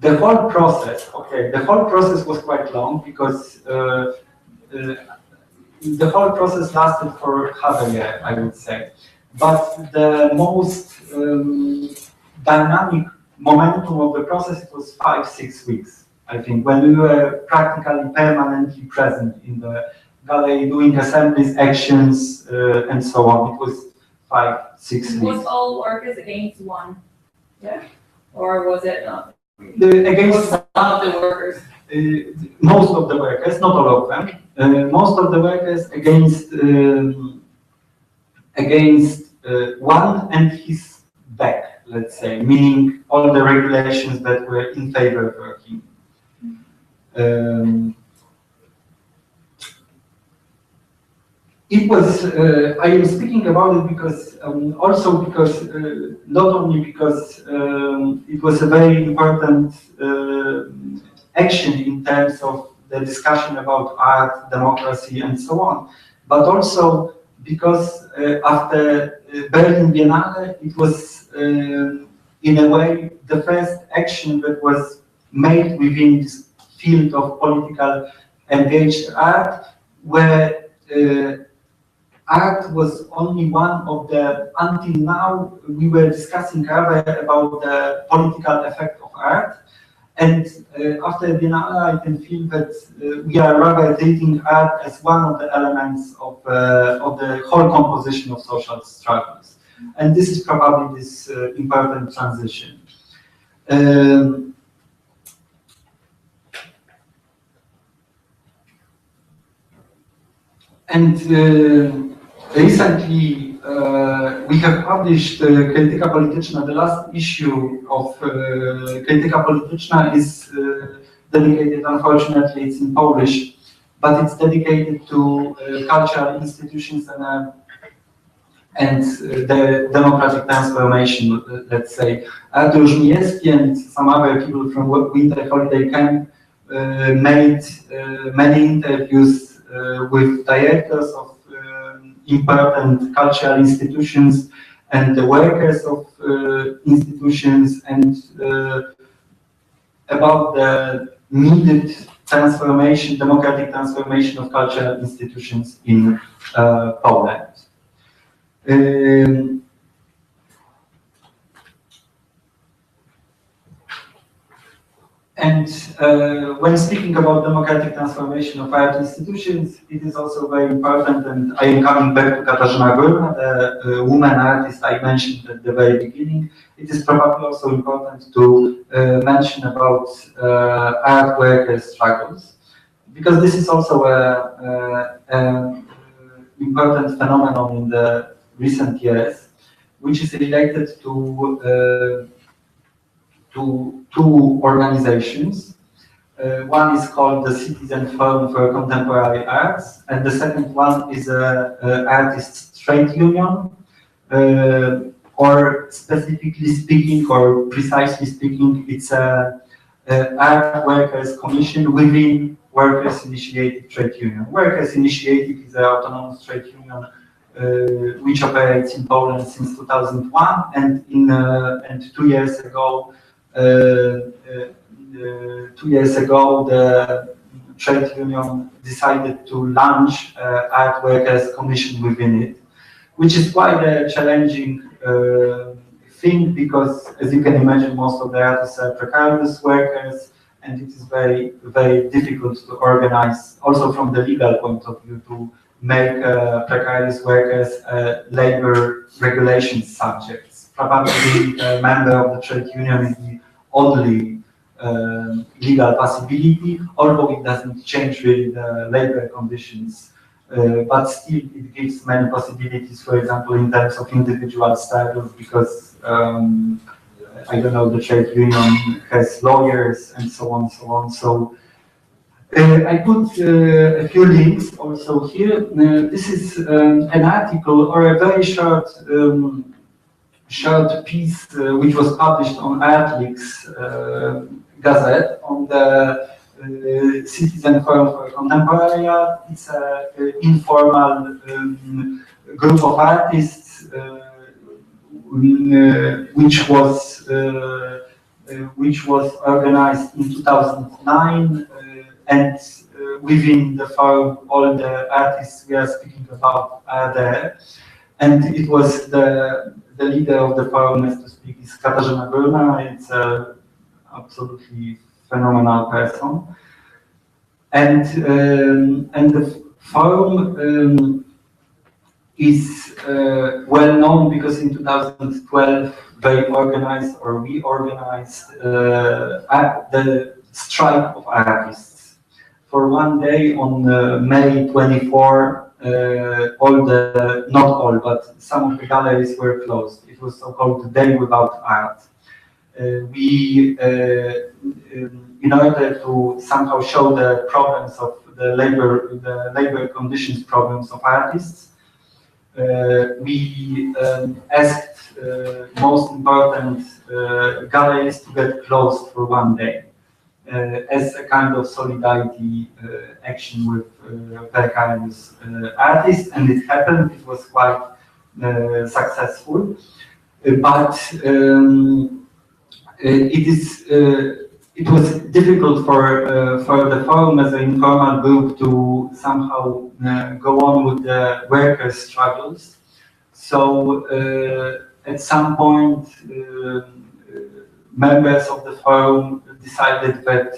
the whole process. Okay, the whole process was quite long because the whole process lasted for half a year, I would say. But the most dynamic momentum of the process, it was 5-6 weeks, I think, when we were practically permanently present in the gallery, doing assemblies, actions, and so on. It was 5-6 weeks. Was all workers against one? Yeah? Or was it not? Against Some of the workers? most of the workers, not all of them, most of the workers against one and his back, let's say, meaning all the regulations that were in favor of him. It was, I am speaking about it because, also because, not only because it was a very important action in terms of the discussion about art, democracy, and so on, but also because after Berlin Biennale, it was in a way the first action that was made within this field of political engaged art, where art was only one of the, until now, we were discussing rather about the political effect of art. And after Biennale, I can feel that we are rather treating art as one of the elements of the whole composition of social struggles. And this is probably this important transition. Recently, we have published Krytyka Polityczna. The last issue of Krytyka Polityczna is dedicated, unfortunately, it's in Polish, but it's dedicated to cultural institutions and the democratic transformation, let's say. Artur Żmijewski and some other people from Winter Holiday Camp made many interviews with directors of important cultural institutions and the workers of institutions, and about the needed transformation, democratic transformation of cultural institutions in Poland. And when speaking about democratic transformation of art institutions, it is also very important, and I am coming back to Katarzyna Górna, the woman artist I mentioned at the very beginning. It is probably also important to mention about art workers' struggles, because this is also an important phenomenon in the recent years, which is related to two organizations. One is called the Citizen Forum for Contemporary Arts, and the second one is an artists' trade union, or specifically speaking, or precisely speaking, it's a art workers commission within Workers' Initiative Trade Union. Workers' Initiative is an autonomous trade union which operates in Poland since 2001, and 2 years ago, the trade union decided to launch art workers commission within it, which is quite a challenging thing, because, as you can imagine, most of the artists are precarious workers, and it is very, very difficult to organize, also from the legal point of view, to make precarious workers labor regulations subjects. Probably a member of the trade union is the only legal possibility, although it doesn't change really the labor conditions, but still it gives many possibilities, for example, in terms of individual status, because I don't know, the trade union has lawyers and so on, so on. So I put a few links also here. This is an article or a very short piece which was published on Artlinks Gazette on the Citizen Forum for Contemporary Art. It's an informal group of artists which was organized in 2009, and within the forum, all the artists we are speaking about are there. And it was the leader of the forum, as to speak, is Katarzyna Górna. It's a absolutely phenomenal person, and the forum is well known because in 2012 they organized, or we organized, the strike of artists. For one day on May 24, not all, but some of the galleries were closed. It was so-called Day Without Art. In order to somehow show the problems of the labor conditions problems of artists, we asked most important galleries to get closed for one day as a kind of solidarity action with precarious artists, and it happened. It was quite successful, but it was difficult for the forum as an informal group to somehow go on with the workers' struggles. So at some point, members of the forum decided that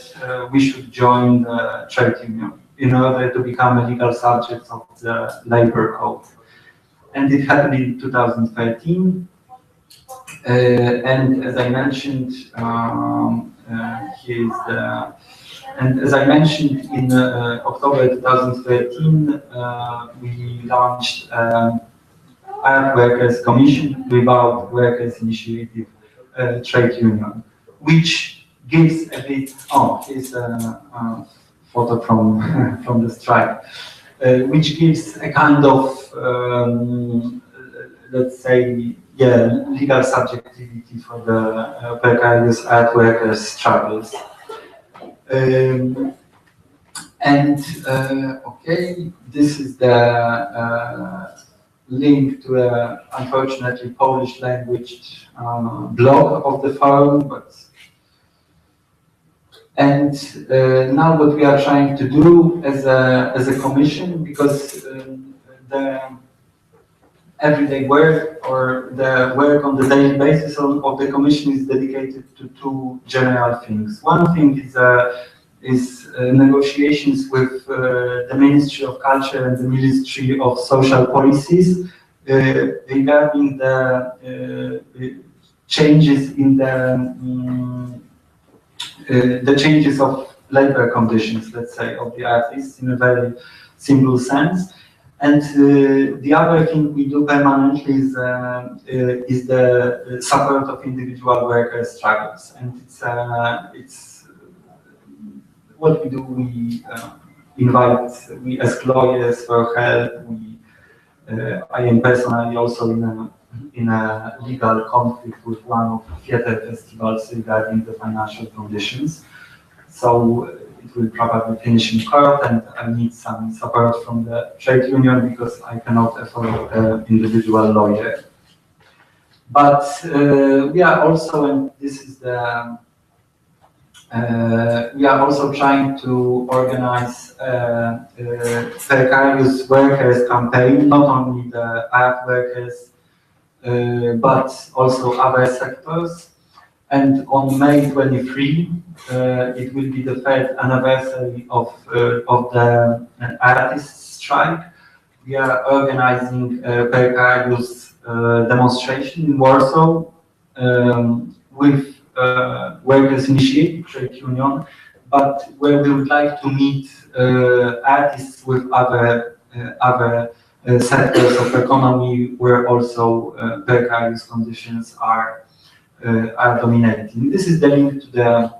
we should join the trade union in order to become a legal subject of the labor code. And it happened in 2013. And as I mentioned, in October 2013, we launched Art Workers Commission without Workers Initiative Trade Union, which gives a bit. Oh, here's a photo from the strike, which gives a kind of let's say, legal subjectivity for the precarious art workers' struggles. Okay, this is the link to a unfortunately Polish language blog of the forum, now what we are trying to do as a commission, because the everyday work or the work on the daily basis of the commission is dedicated to two general things. One thing is negotiations with the Ministry of Culture and the Ministry of Social Policies regarding the changes in the changes of labor conditions, let's say, of the artists in a very simple sense. And the other thing we do permanently is the support of individual workers' struggles, and it's what we do. We ask lawyers for help. I am personally also in a legal conflict with one of the theater festivals regarding the financial conditions. So it will probably finish in court, and I need some support from the trade union because I cannot afford an individual lawyer. But we are also, and this is the, we are also trying to organize a precarious workers campaign, not only the art workers, but also other sectors. And on May 23, it will be the third anniversary of the artists' strike. We are organizing a precarious demonstration in Warsaw with Workers' Initiative Trade Union, but where we would like to meet artists with other sectors of economy where also precarious conditions are are dominating. This is the link to the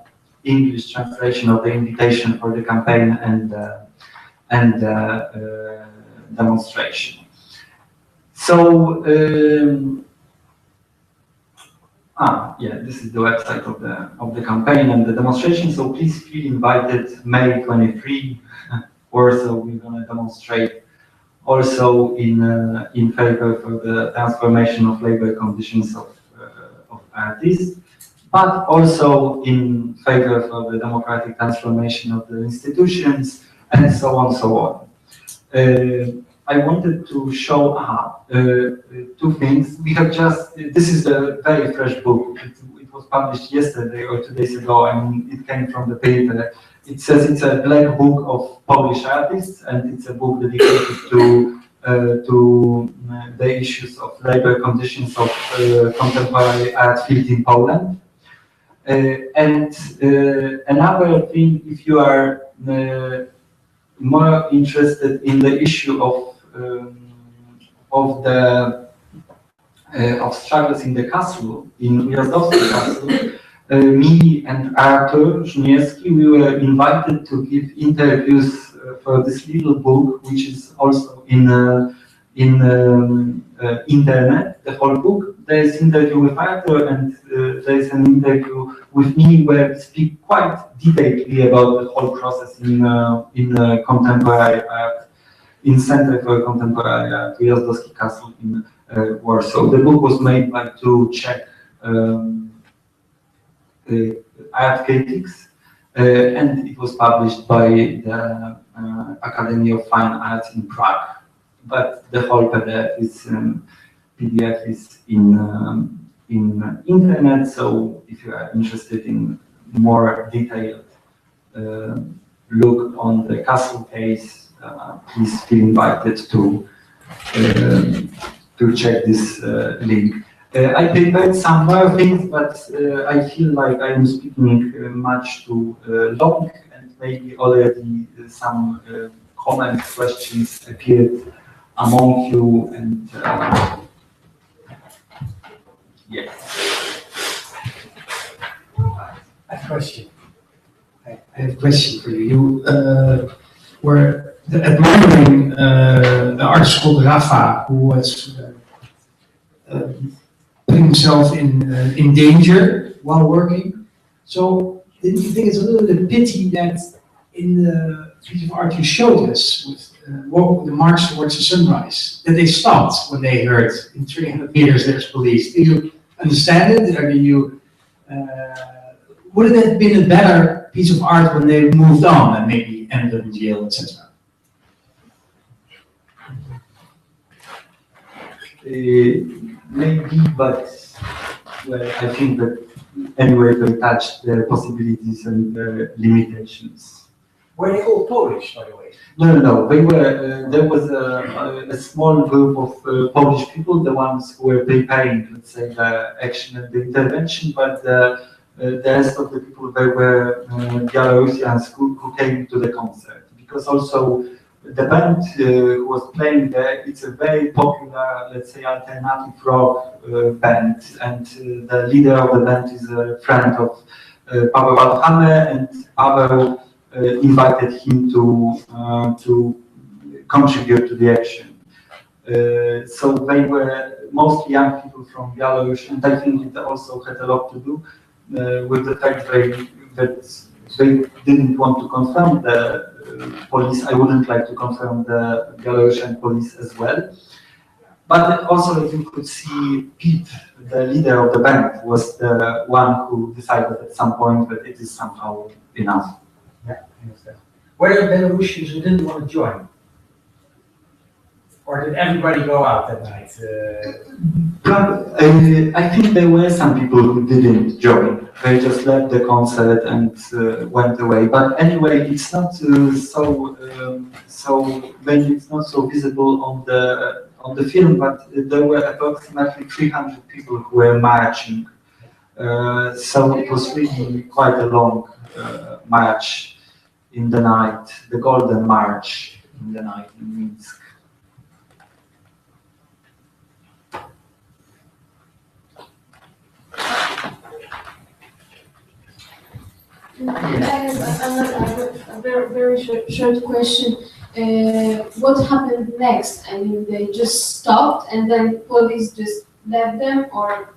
English translation of the invitation for the campaign and demonstration. So, yeah, this is the website of the campaign and the demonstration. So please feel invited. May 23, Warsaw. We're going to demonstrate also in favor for the transformation of labor conditions of artists, but also in favor for the democratic transformation of the institutions, and so on, so on. I wanted to show two things. We have just, this is a very fresh book. It was published yesterday or 2 days ago. I mean, it came from the paper. It says it's a black book of Polish artists, and it's a book dedicated to the issues of labor conditions of contemporary art field in Poland. And another thing, if you are more interested in the issue of struggles in the castle, in Ujazdowski castle, me and Artur Żmijewski, we were invited to give interviews for this little book, which is also in internet, the whole book. There is interview with Artur, and there is an interview with me where we speak quite detailedly about the whole process in contemporary art, in Center for Contemporary Art, Ujazdowski Castle in Warsaw. The book was made by two Czech art critics, and it was published by the Academy of Fine Arts in Prague. But the whole PDF is in internet. So if you are interested in more detailed look on the castle case, please feel invited to check this link. I prepared some more things, but I feel like I am speaking much too long, and maybe already some comments, questions appeared among you, and yes. I have a question. I have a question for you. You were admiring an artist called Rafa, who was putting himself in danger while working. So, didn't you think it's a little bit pity that in the piece of art you showed us with the march towards the sunrise, that they stopped when they heard in 300 meters there's police? Do you understand it, or do you? Would it have been a better piece of art when they moved on and maybe ended up in jail, etc.? Maybe, but well, I think that anyway they touched the possibilities and the limitations. Were they all Polish, by the way? No. They were. There was a small group of Polish people, the ones who were preparing, let's say, the action and the intervention, but the rest of the people, they were Belarusians who came to the concert, because also the band who was playing there, it's a very popular, let's say, alternative rock band, and the leader of the band is a friend of Paweł Althamer, and Paweł invited him to contribute to the action. So they were mostly young people from Belarus, and I think it also had a lot to do with the fact that they didn't want to confront the police. I wouldn't like to confront the Belarusian police as well. But also, as you could see, Pete, the leader of the band, was the one who decided at some point that it is somehow enough. Yeah, I understand. Were there Belarusians who didn't want to join? Or did everybody go out that night? I think there were some people who didn't join. They just left the concert and went away. But anyway, it's not maybe it's not so visible on the film. But there were approximately 300 people who were marching. So it was really quite a long march in the night, the Golden March in the night in Minsk. A very short question. What happened next? I mean, they just stopped and then police just left them, or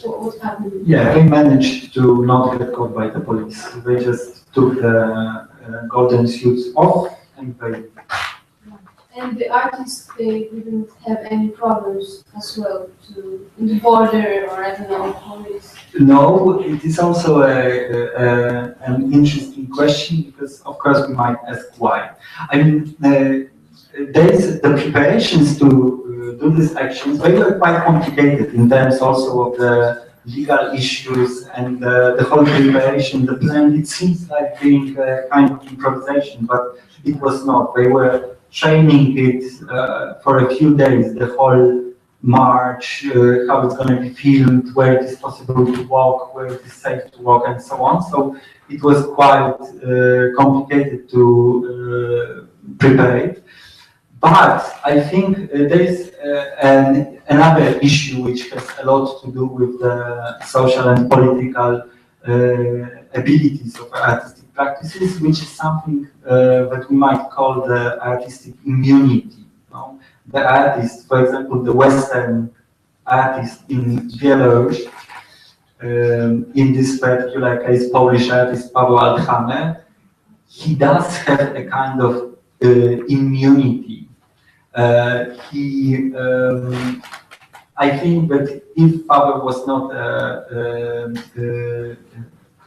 what happened? Yeah, they managed to not get caught by the police. They just took the golden suits off and they... And the artists, they didn't have any problems as well to the border, or I don't know, police? No, it is also an interesting question, because of course we might ask why. I mean, the preparations to do these actions, they were quite complicated in terms also of the legal issues and the whole preparation, the plan. It seems like being a kind of improvisation, but it was not. They were training it for a few days, the whole march, how it's going to be filmed, where it is possible to walk, where it is safe to walk, and so on. So it was quite complicated to prepare it. But I think there is another issue which has a lot to do with the social and political abilities of artistic practices, which is something that we might call the artistic immunity. You know? The artist, for example, the Western artist in Belarus, in this particular case, Polish artist Paweł Althamer, he does have a kind of immunity. I think that if Paweł was not a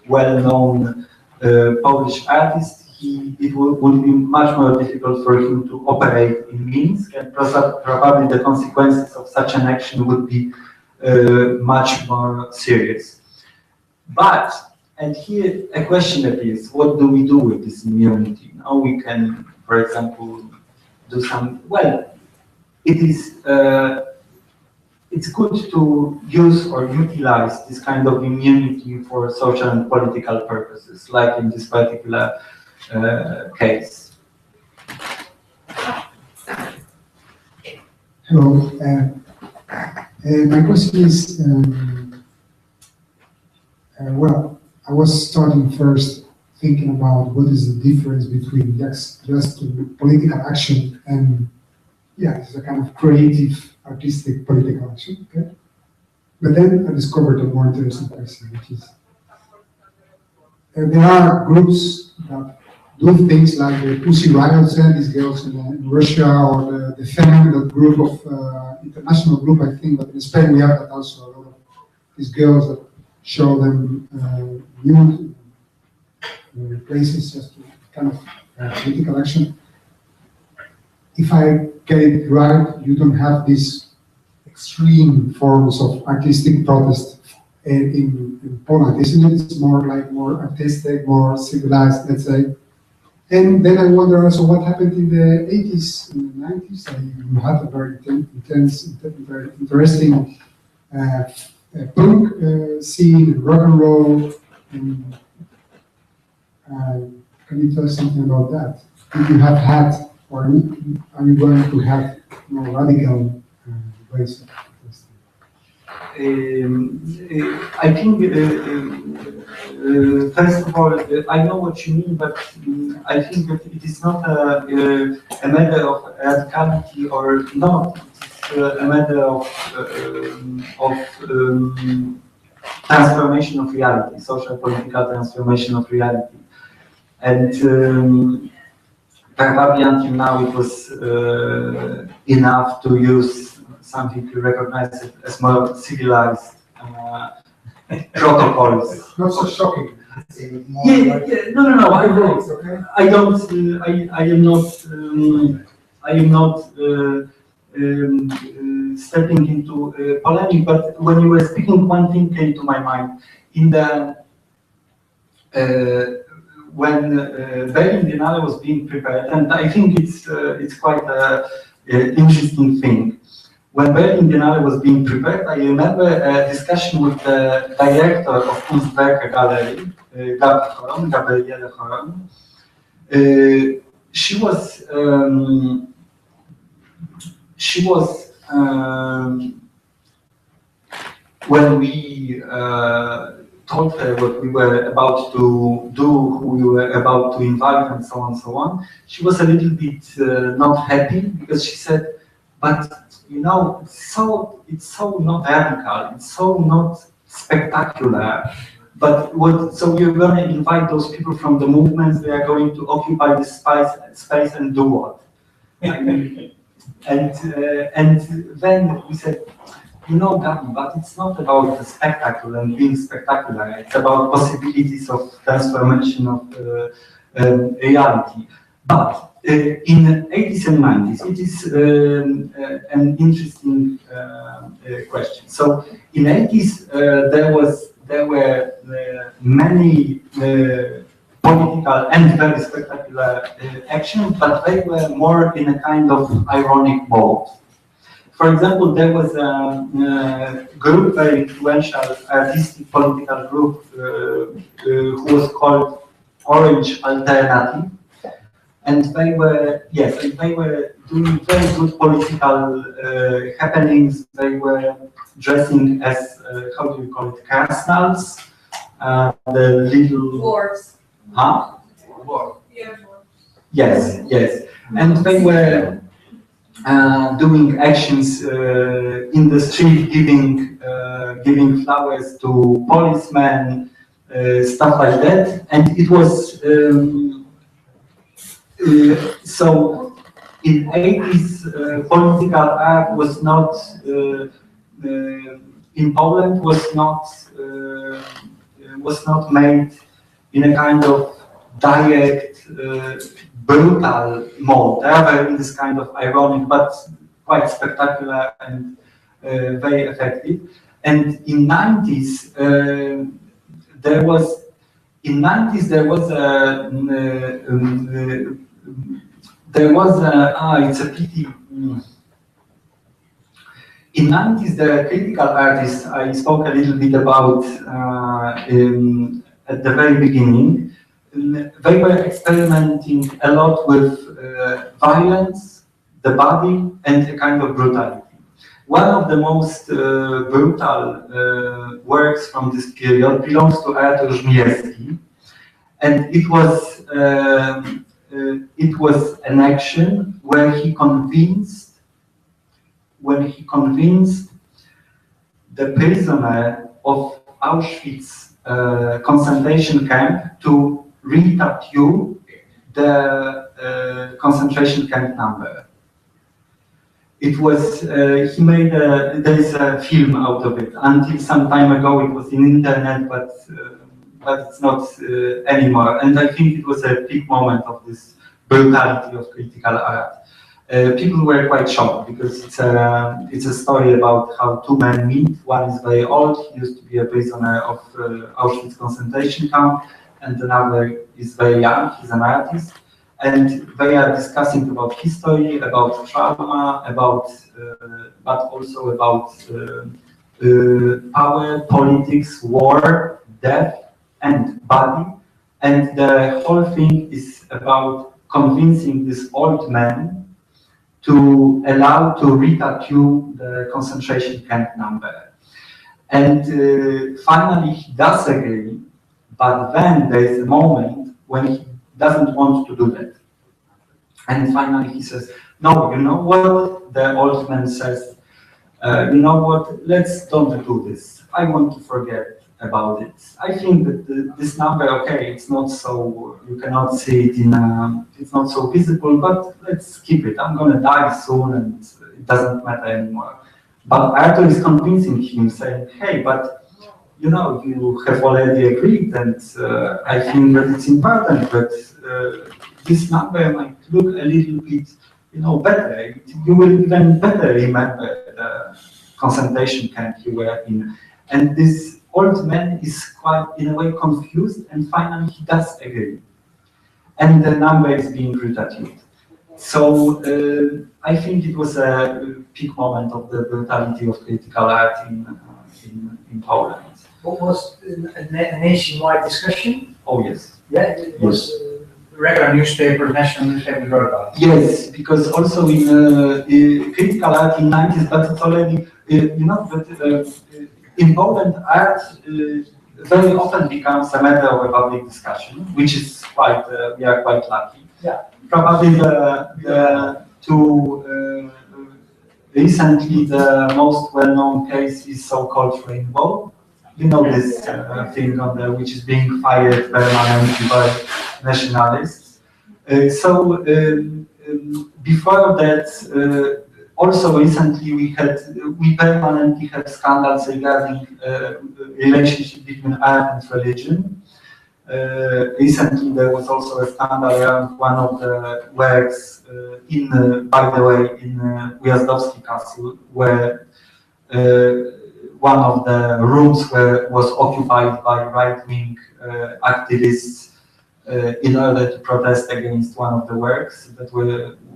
well-known Polish artist, it would be much more difficult for him to operate in Minsk, and probably the consequences of such an action would be much more serious. But, and here a question appears, what do we do with this immunity? Now we can, for example, do some, well, it's good to use or utilize this kind of immunity for social and political purposes, like in this particular case. Hello. My question is, well, I was starting first thinking about what is the difference between, yes, just political action and, yeah, it's a kind of creative, artistic, political action, okay? But then I discovered a more interesting question, which is, there are groups that do things like the Pussy Riots and these girls in Russia, or the feminine group of international group, I think, but in Spain we have that also, a lot of these girls that show them nude places, just to kind of political action. If I get it right, you don't have these extreme forms of artistic protest in Poland, isn't it? It's more artistic, more civilized, let's say. And then I wonder also what happened in the 80s, in the 90s. You had a very intense, very interesting punk scene, rock and roll. And, can you tell us something about that? Did you have had, or are you going to have more radical ways of protesting? I think, first of all, I know what you mean, but I think that it is not a matter of radicality or not. It's a matter of transformation of reality, social political transformation of reality. And probably until now it was enough to use something to recognize it as more civilized protocols. Not so shocking. No. I am not stepping into polemic. But when you were speaking, one thing came to my mind. In the when Berlin Biennale was being prepared, and I think it's quite an interesting thing. When Berlin Biennale was being prepared, I remember a discussion with the director of Kunstwerke Gallery, Gabriele Choron. She was when we told her what we were about to do, who we were about to invite, and so on, she was a little bit not happy, because she said, but you know, it's so not radical, it's so not spectacular. But so you're going to invite those people from the movements, they are going to occupy this space and do what? And then we said, you know, Gabi, but it's not about the spectacle and being spectacular. It's about possibilities of transformation of reality. But in the 80s and 90s, it is an interesting question. So in the 80s, there were many political and very spectacular actions, but they were more in a kind of ironic mode. For example, there was a group, very influential artistic political group, who was called Orange Alternative, and they were doing very good political happenings. They were dressing as how do you call it, krasnals, the little Dwarves. Huh? Yeah. Yes, yes, and they were doing actions in the street, giving flowers to policemen, stuff like that. And it was so in 80s political art was not in Poland was not made in a kind of direct brutal mode, rather in this kind of ironic but quite spectacular and very effective. And in 90s there was it's a pity. In 90s, the critical artists I spoke a little bit about at the very beginning, they were experimenting a lot with violence, the body, and a kind of brutality. One of the most brutal works from this period belongs to Artur Żmijewski, and it was an action where he convinced the prisoner of Auschwitz concentration camp to re-tattoo the concentration camp number. It was, he made there is a film out of it. Until some time ago it was in internet, but it's not anymore. And I think it was a peak moment of this brutality of critical art. People were quite shocked because it's a story about how two men meet. One is very old, he used to be a prisoner of Auschwitz concentration camp, and another is very young, he's an artist. And they are discussing about history, about trauma, but also about power, politics, war, death, and body. And the whole thing is about convincing this old man to allow to re-tattoo the concentration camp number. And finally he does agree, but then there is a moment when he doesn't want to do that. And finally he says, no, you know what? The old man says, you know what, let's don't do this. I want to forget about it. I think that this number, okay, it's not so, you cannot see it in, it's not so visible, but let's keep it. I'm gonna die soon and it doesn't matter anymore. But Artur is convincing him, saying, hey, but you know, you have already agreed, and I think that it's important that this number might look a little bit, you know, better. You will even better remember the concentration camp you were in. And this old man is quite, in a way, confused, and finally he does agree. And the number is being re-tattooed. So I think it was a peak moment of the brutality of critical art in Poland. What was a nationwide discussion? Oh yes. Yeah, it was regular newspapers, national newspapers wrote about it. Yes, because also in critical art in 90s, but it's already, you know, but in Poland art very often becomes a matter of a public discussion, which is quite, we are quite lucky. Yeah. Probably the two, recently the most well-known case is so-called Rainbow. You know this thing on the, which is being fired permanently by nationalists. Before that, also recently we permanently had scandals regarding relationship between art and religion. Recently there was also a scandal around one of the works by the way, in Ujazdowski Castle, where one of the rooms was occupied by right-wing activists in order to protest against one of the works that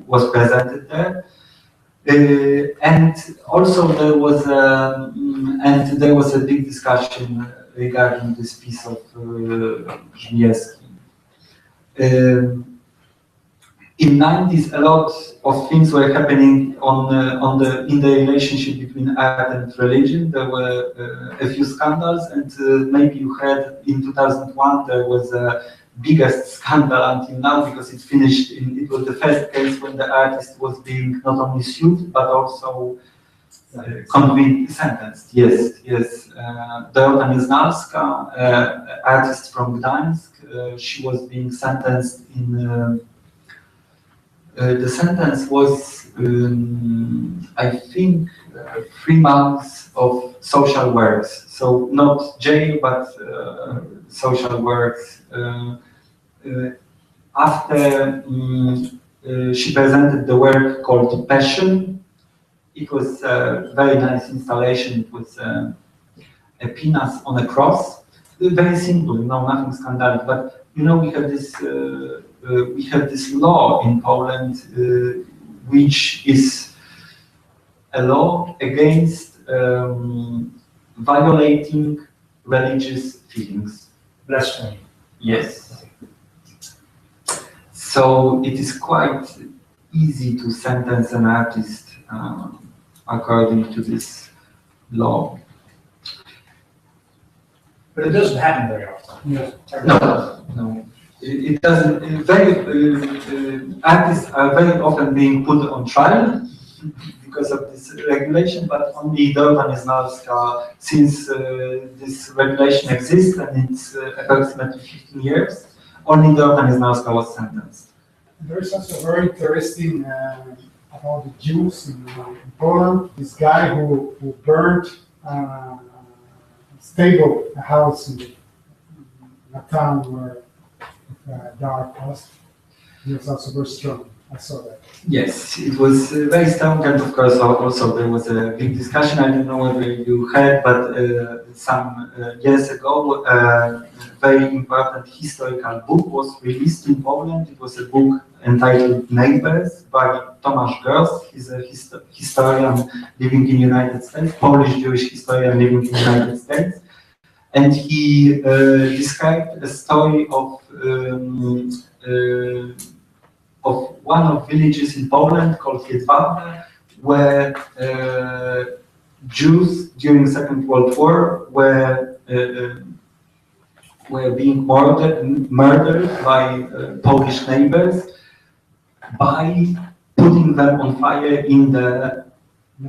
was presented there. And also there was a big discussion regarding this piece of Żmijewski. In the 90s, a lot of things were happening in the relationship between art and religion. There were a few scandals, and maybe you heard in 2001 there was a biggest scandal until now, because it finished it was the first case when the artist was being not only sued but also sentenced. Yes. Dorota Nieznalska, artist from Gdańsk, she was being sentenced in. The sentence was, I think, 3 months of social works. So not jail, but social works. After she presented the work called Passion, it was a very nice installation. It was a penis on a cross. Very simple, nothing scandalous. But we have this law in Poland, which is a law against violating religious feelings. Blasphemy. Yes. So it is quite easy to sentence an artist according to this law. But it doesn't happen very often. No. It doesn't. Artists are very often being put on trial because of this regulation, but only Dorota Nieznalska, since this regulation exists and it's approximately 15 years, only Dorota Nieznalska was sentenced. There is also very interesting about the Jews in Poland. This guy who burned a stable, a house in a town where dark past. He was also very strong. I saw that. Yes, it was very strong, and of course also there was a big discussion. I don't know whether you heard, but some years ago, a very important historical book was released in Poland. It was a book entitled Neighbors by Tomasz Gross. He's a historian living in the United States, Polish Jewish historian living in the United States. And he described a story of one of villages in Poland called Jedwabne, where Jews during Second World War were being murdered by Polish neighbors by putting them on fire in the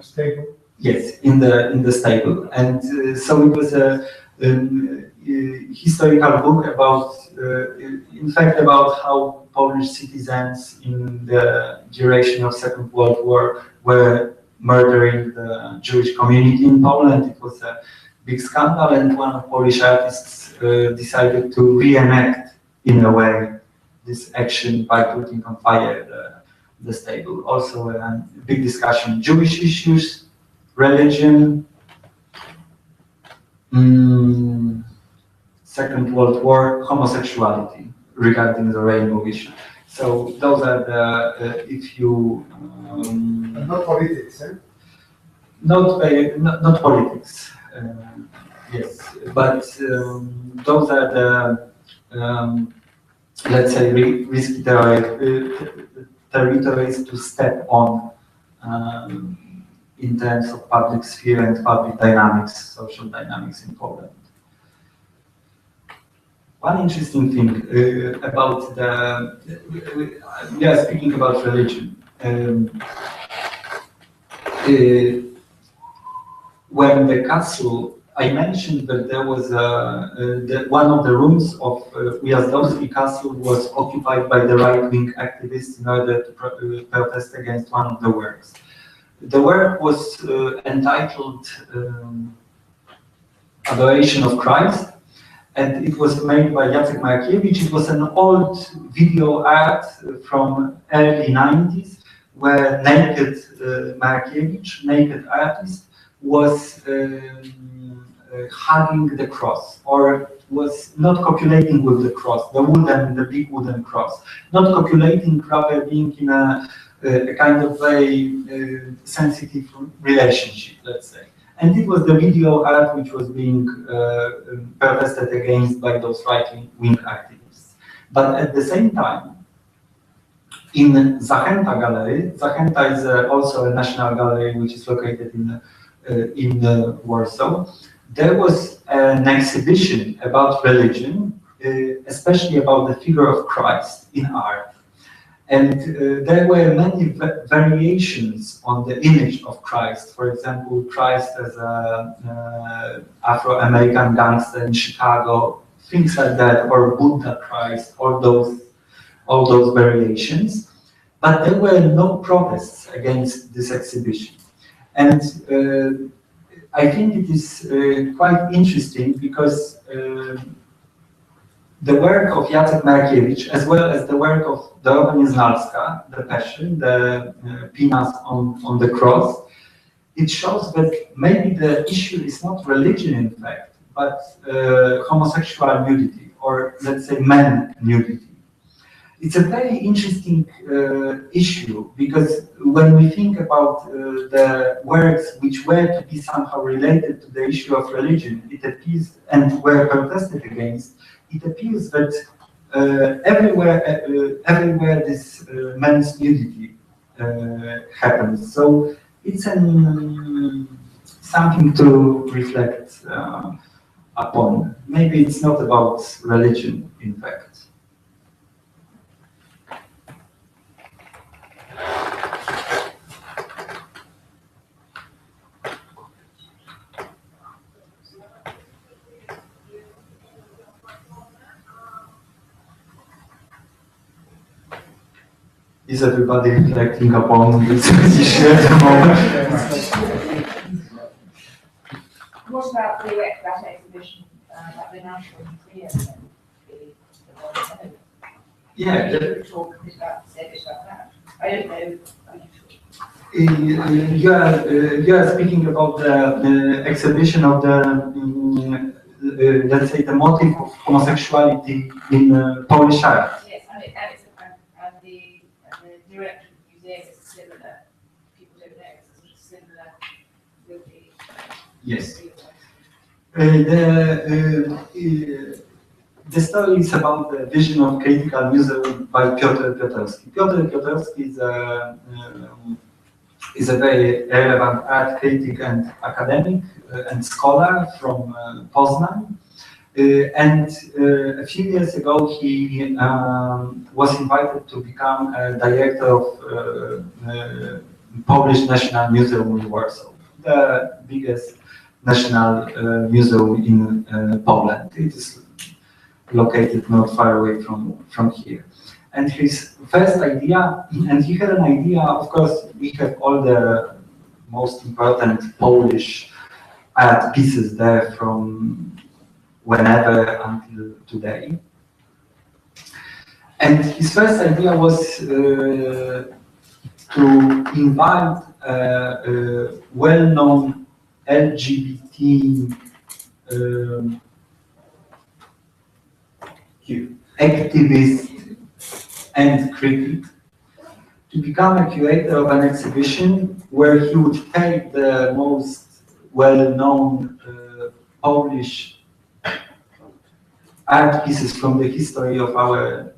stable. Yes, in the stable, and so it was a historical book about, in fact, about how Polish citizens in the duration of Second World War were murdering the Jewish community in Poland. It was a big scandal, and one of Polish artists decided to reenact, in a way, this action by putting on fire the stable. Also a big discussion, Jewish issues, religion, Second World War, homosexuality, regarding the rainbow issue. So those are the, if you... not politics, eh? Not politics, yes, but those are the, let's say, risky territories to step on in terms of public sphere and public dynamics, social dynamics in Poland. One interesting thing about we are speaking about religion. When the castle, I mentioned that there was one of the rooms of Ujazdowski Castle was occupied by the right-wing activists in order to protest against one of the works. The work was entitled Adoration of Christ, and it was made by Jacek Markiewicz. It was an old video art from early 90s, where naked Markiewicz, naked artist, was hugging the cross, or was not copulating with the cross, the big wooden cross. Not copulating, rather being in a kind of very sensitive relationship, let's say. And it was the video art which was being protested against by those right-wing activists. But at the same time, in Zachęta Gallery, Zachęta is also a national gallery which is located in Warsaw, there was an exhibition about religion, especially about the figure of Christ in art. And there were many variations on the image of Christ. For example, Christ as an Afro-American gangster in Chicago, things like that, or Buddha Christ, all those variations. But there were no protests against this exhibition. And I think it is quite interesting because the work of Jacek Markiewicz, as well as the work of Dorowa Nieznalska, the Passion, the Pinas on the cross, it shows that maybe the issue is not religion in fact, but homosexual nudity, or let's say man nudity. It's a very interesting issue because when we think about the works which were to be somehow related to the issue of religion, it appears, and were protested against, it appears that everywhere this men's nudity happens. So it's something to reflect upon. Maybe it's not about religion, in fact. Is everybody reflecting upon this issue at the moment? What about that exhibition at the National Museum? Yeah. Talk a bit about that. I don't know. You are speaking about the exhibition of the, let's say, the motive of homosexuality in Polish art. Yes, and the director of the museum is similar. People don't know it's similar with the. Yes. The story is about the vision of critical museum by Piotr Piotrowski. Piotr Piotrowski is a very relevant art critic and academic and scholar from Poznań. And a few years ago, he was invited to become a director of Polish National Museum in Warsaw, the biggest national museum in Poland. It is located not far away from here. And his first idea, and he had an idea, of course, we have all the most important Polish art pieces there from whenever until today. And his first idea was to invite a well-known LGBT activist and critic to become a curator of an exhibition where he would take the most well-known Polish art pieces from the history of our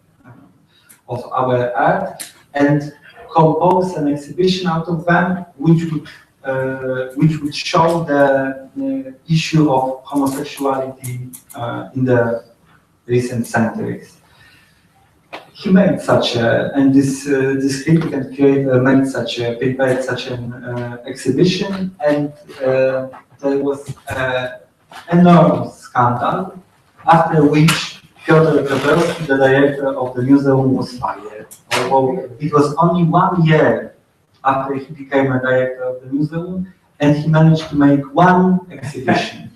art and compose an exhibition out of them, which would show the issue of homosexuality in the recent centuries. He made such a, and this critic and curator made such a, prepared such an exhibition, and there was an enormous scandal, after which Piotr Piotrowski, the director of the museum, was fired. Although it was only 1 year after he became a director of the museum, and he managed to make one exhibition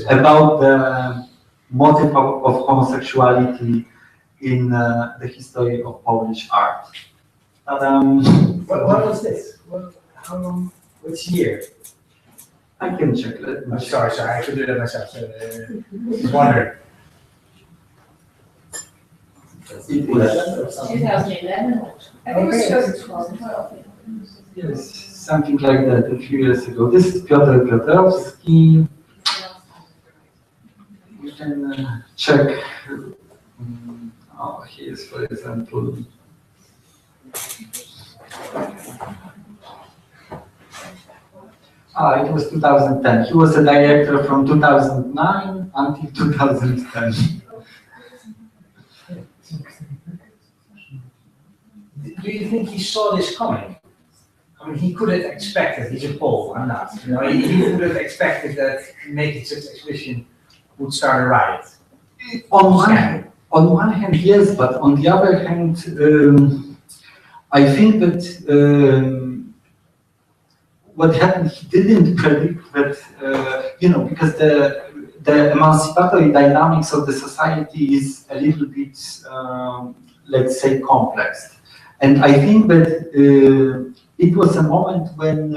about the motive of homosexuality in the history of Polish art. What was this? How long? Which year? I can check it. I'm sorry, I could do that myself. So, wondering. 2011. I think it was 2012. Yes, something like that a few years ago. This is Piotr Piotrowski. You can check. Oh, he is, for example. It was 2010. He was a director from 2009 until 2010. Do you think he saw this coming? I mean, he could have expected, he's a Pole, I'm not. You know, he would have expected that making such an exhibition would start a riot. On one hand, yes, but on the other hand, I think that what happened, he didn't predict that, because the emancipatory dynamics of the society is a little bit, let's say, complex. And I think that it was a moment when,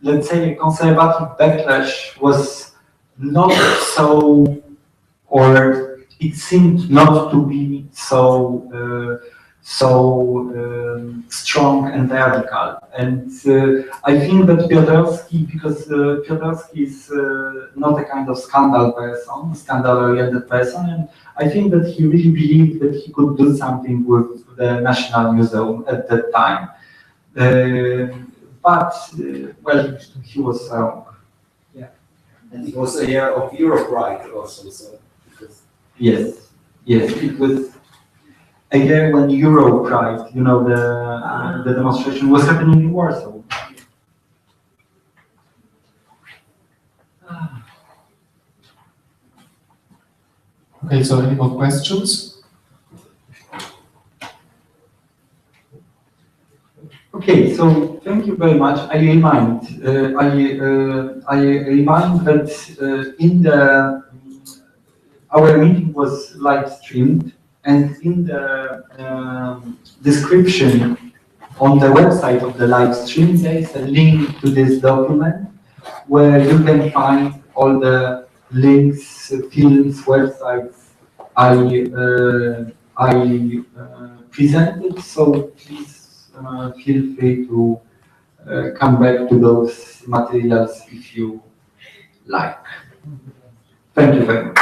let's say, a conservative backlash was not so, or it seemed not to be so strong and radical. And I think that Piotrowski, because Piotrowski is not a kind of scandal-oriented person, and I think that he really believed that he could do something with the National Museum at that time. But he was wrong. Yeah, and it was a year of Europe Pride also. So yes, it was a year when Euro Pride, the demonstration was happening in Warsaw. Okay, so any more questions? Okay, so thank you very much. I remind that our meeting was live streamed, and in the description on the website of the live stream, there is a link to this document where you can find all the links, films, websites I presented. So please feel free to come back to those materials if you like. Thank you very much.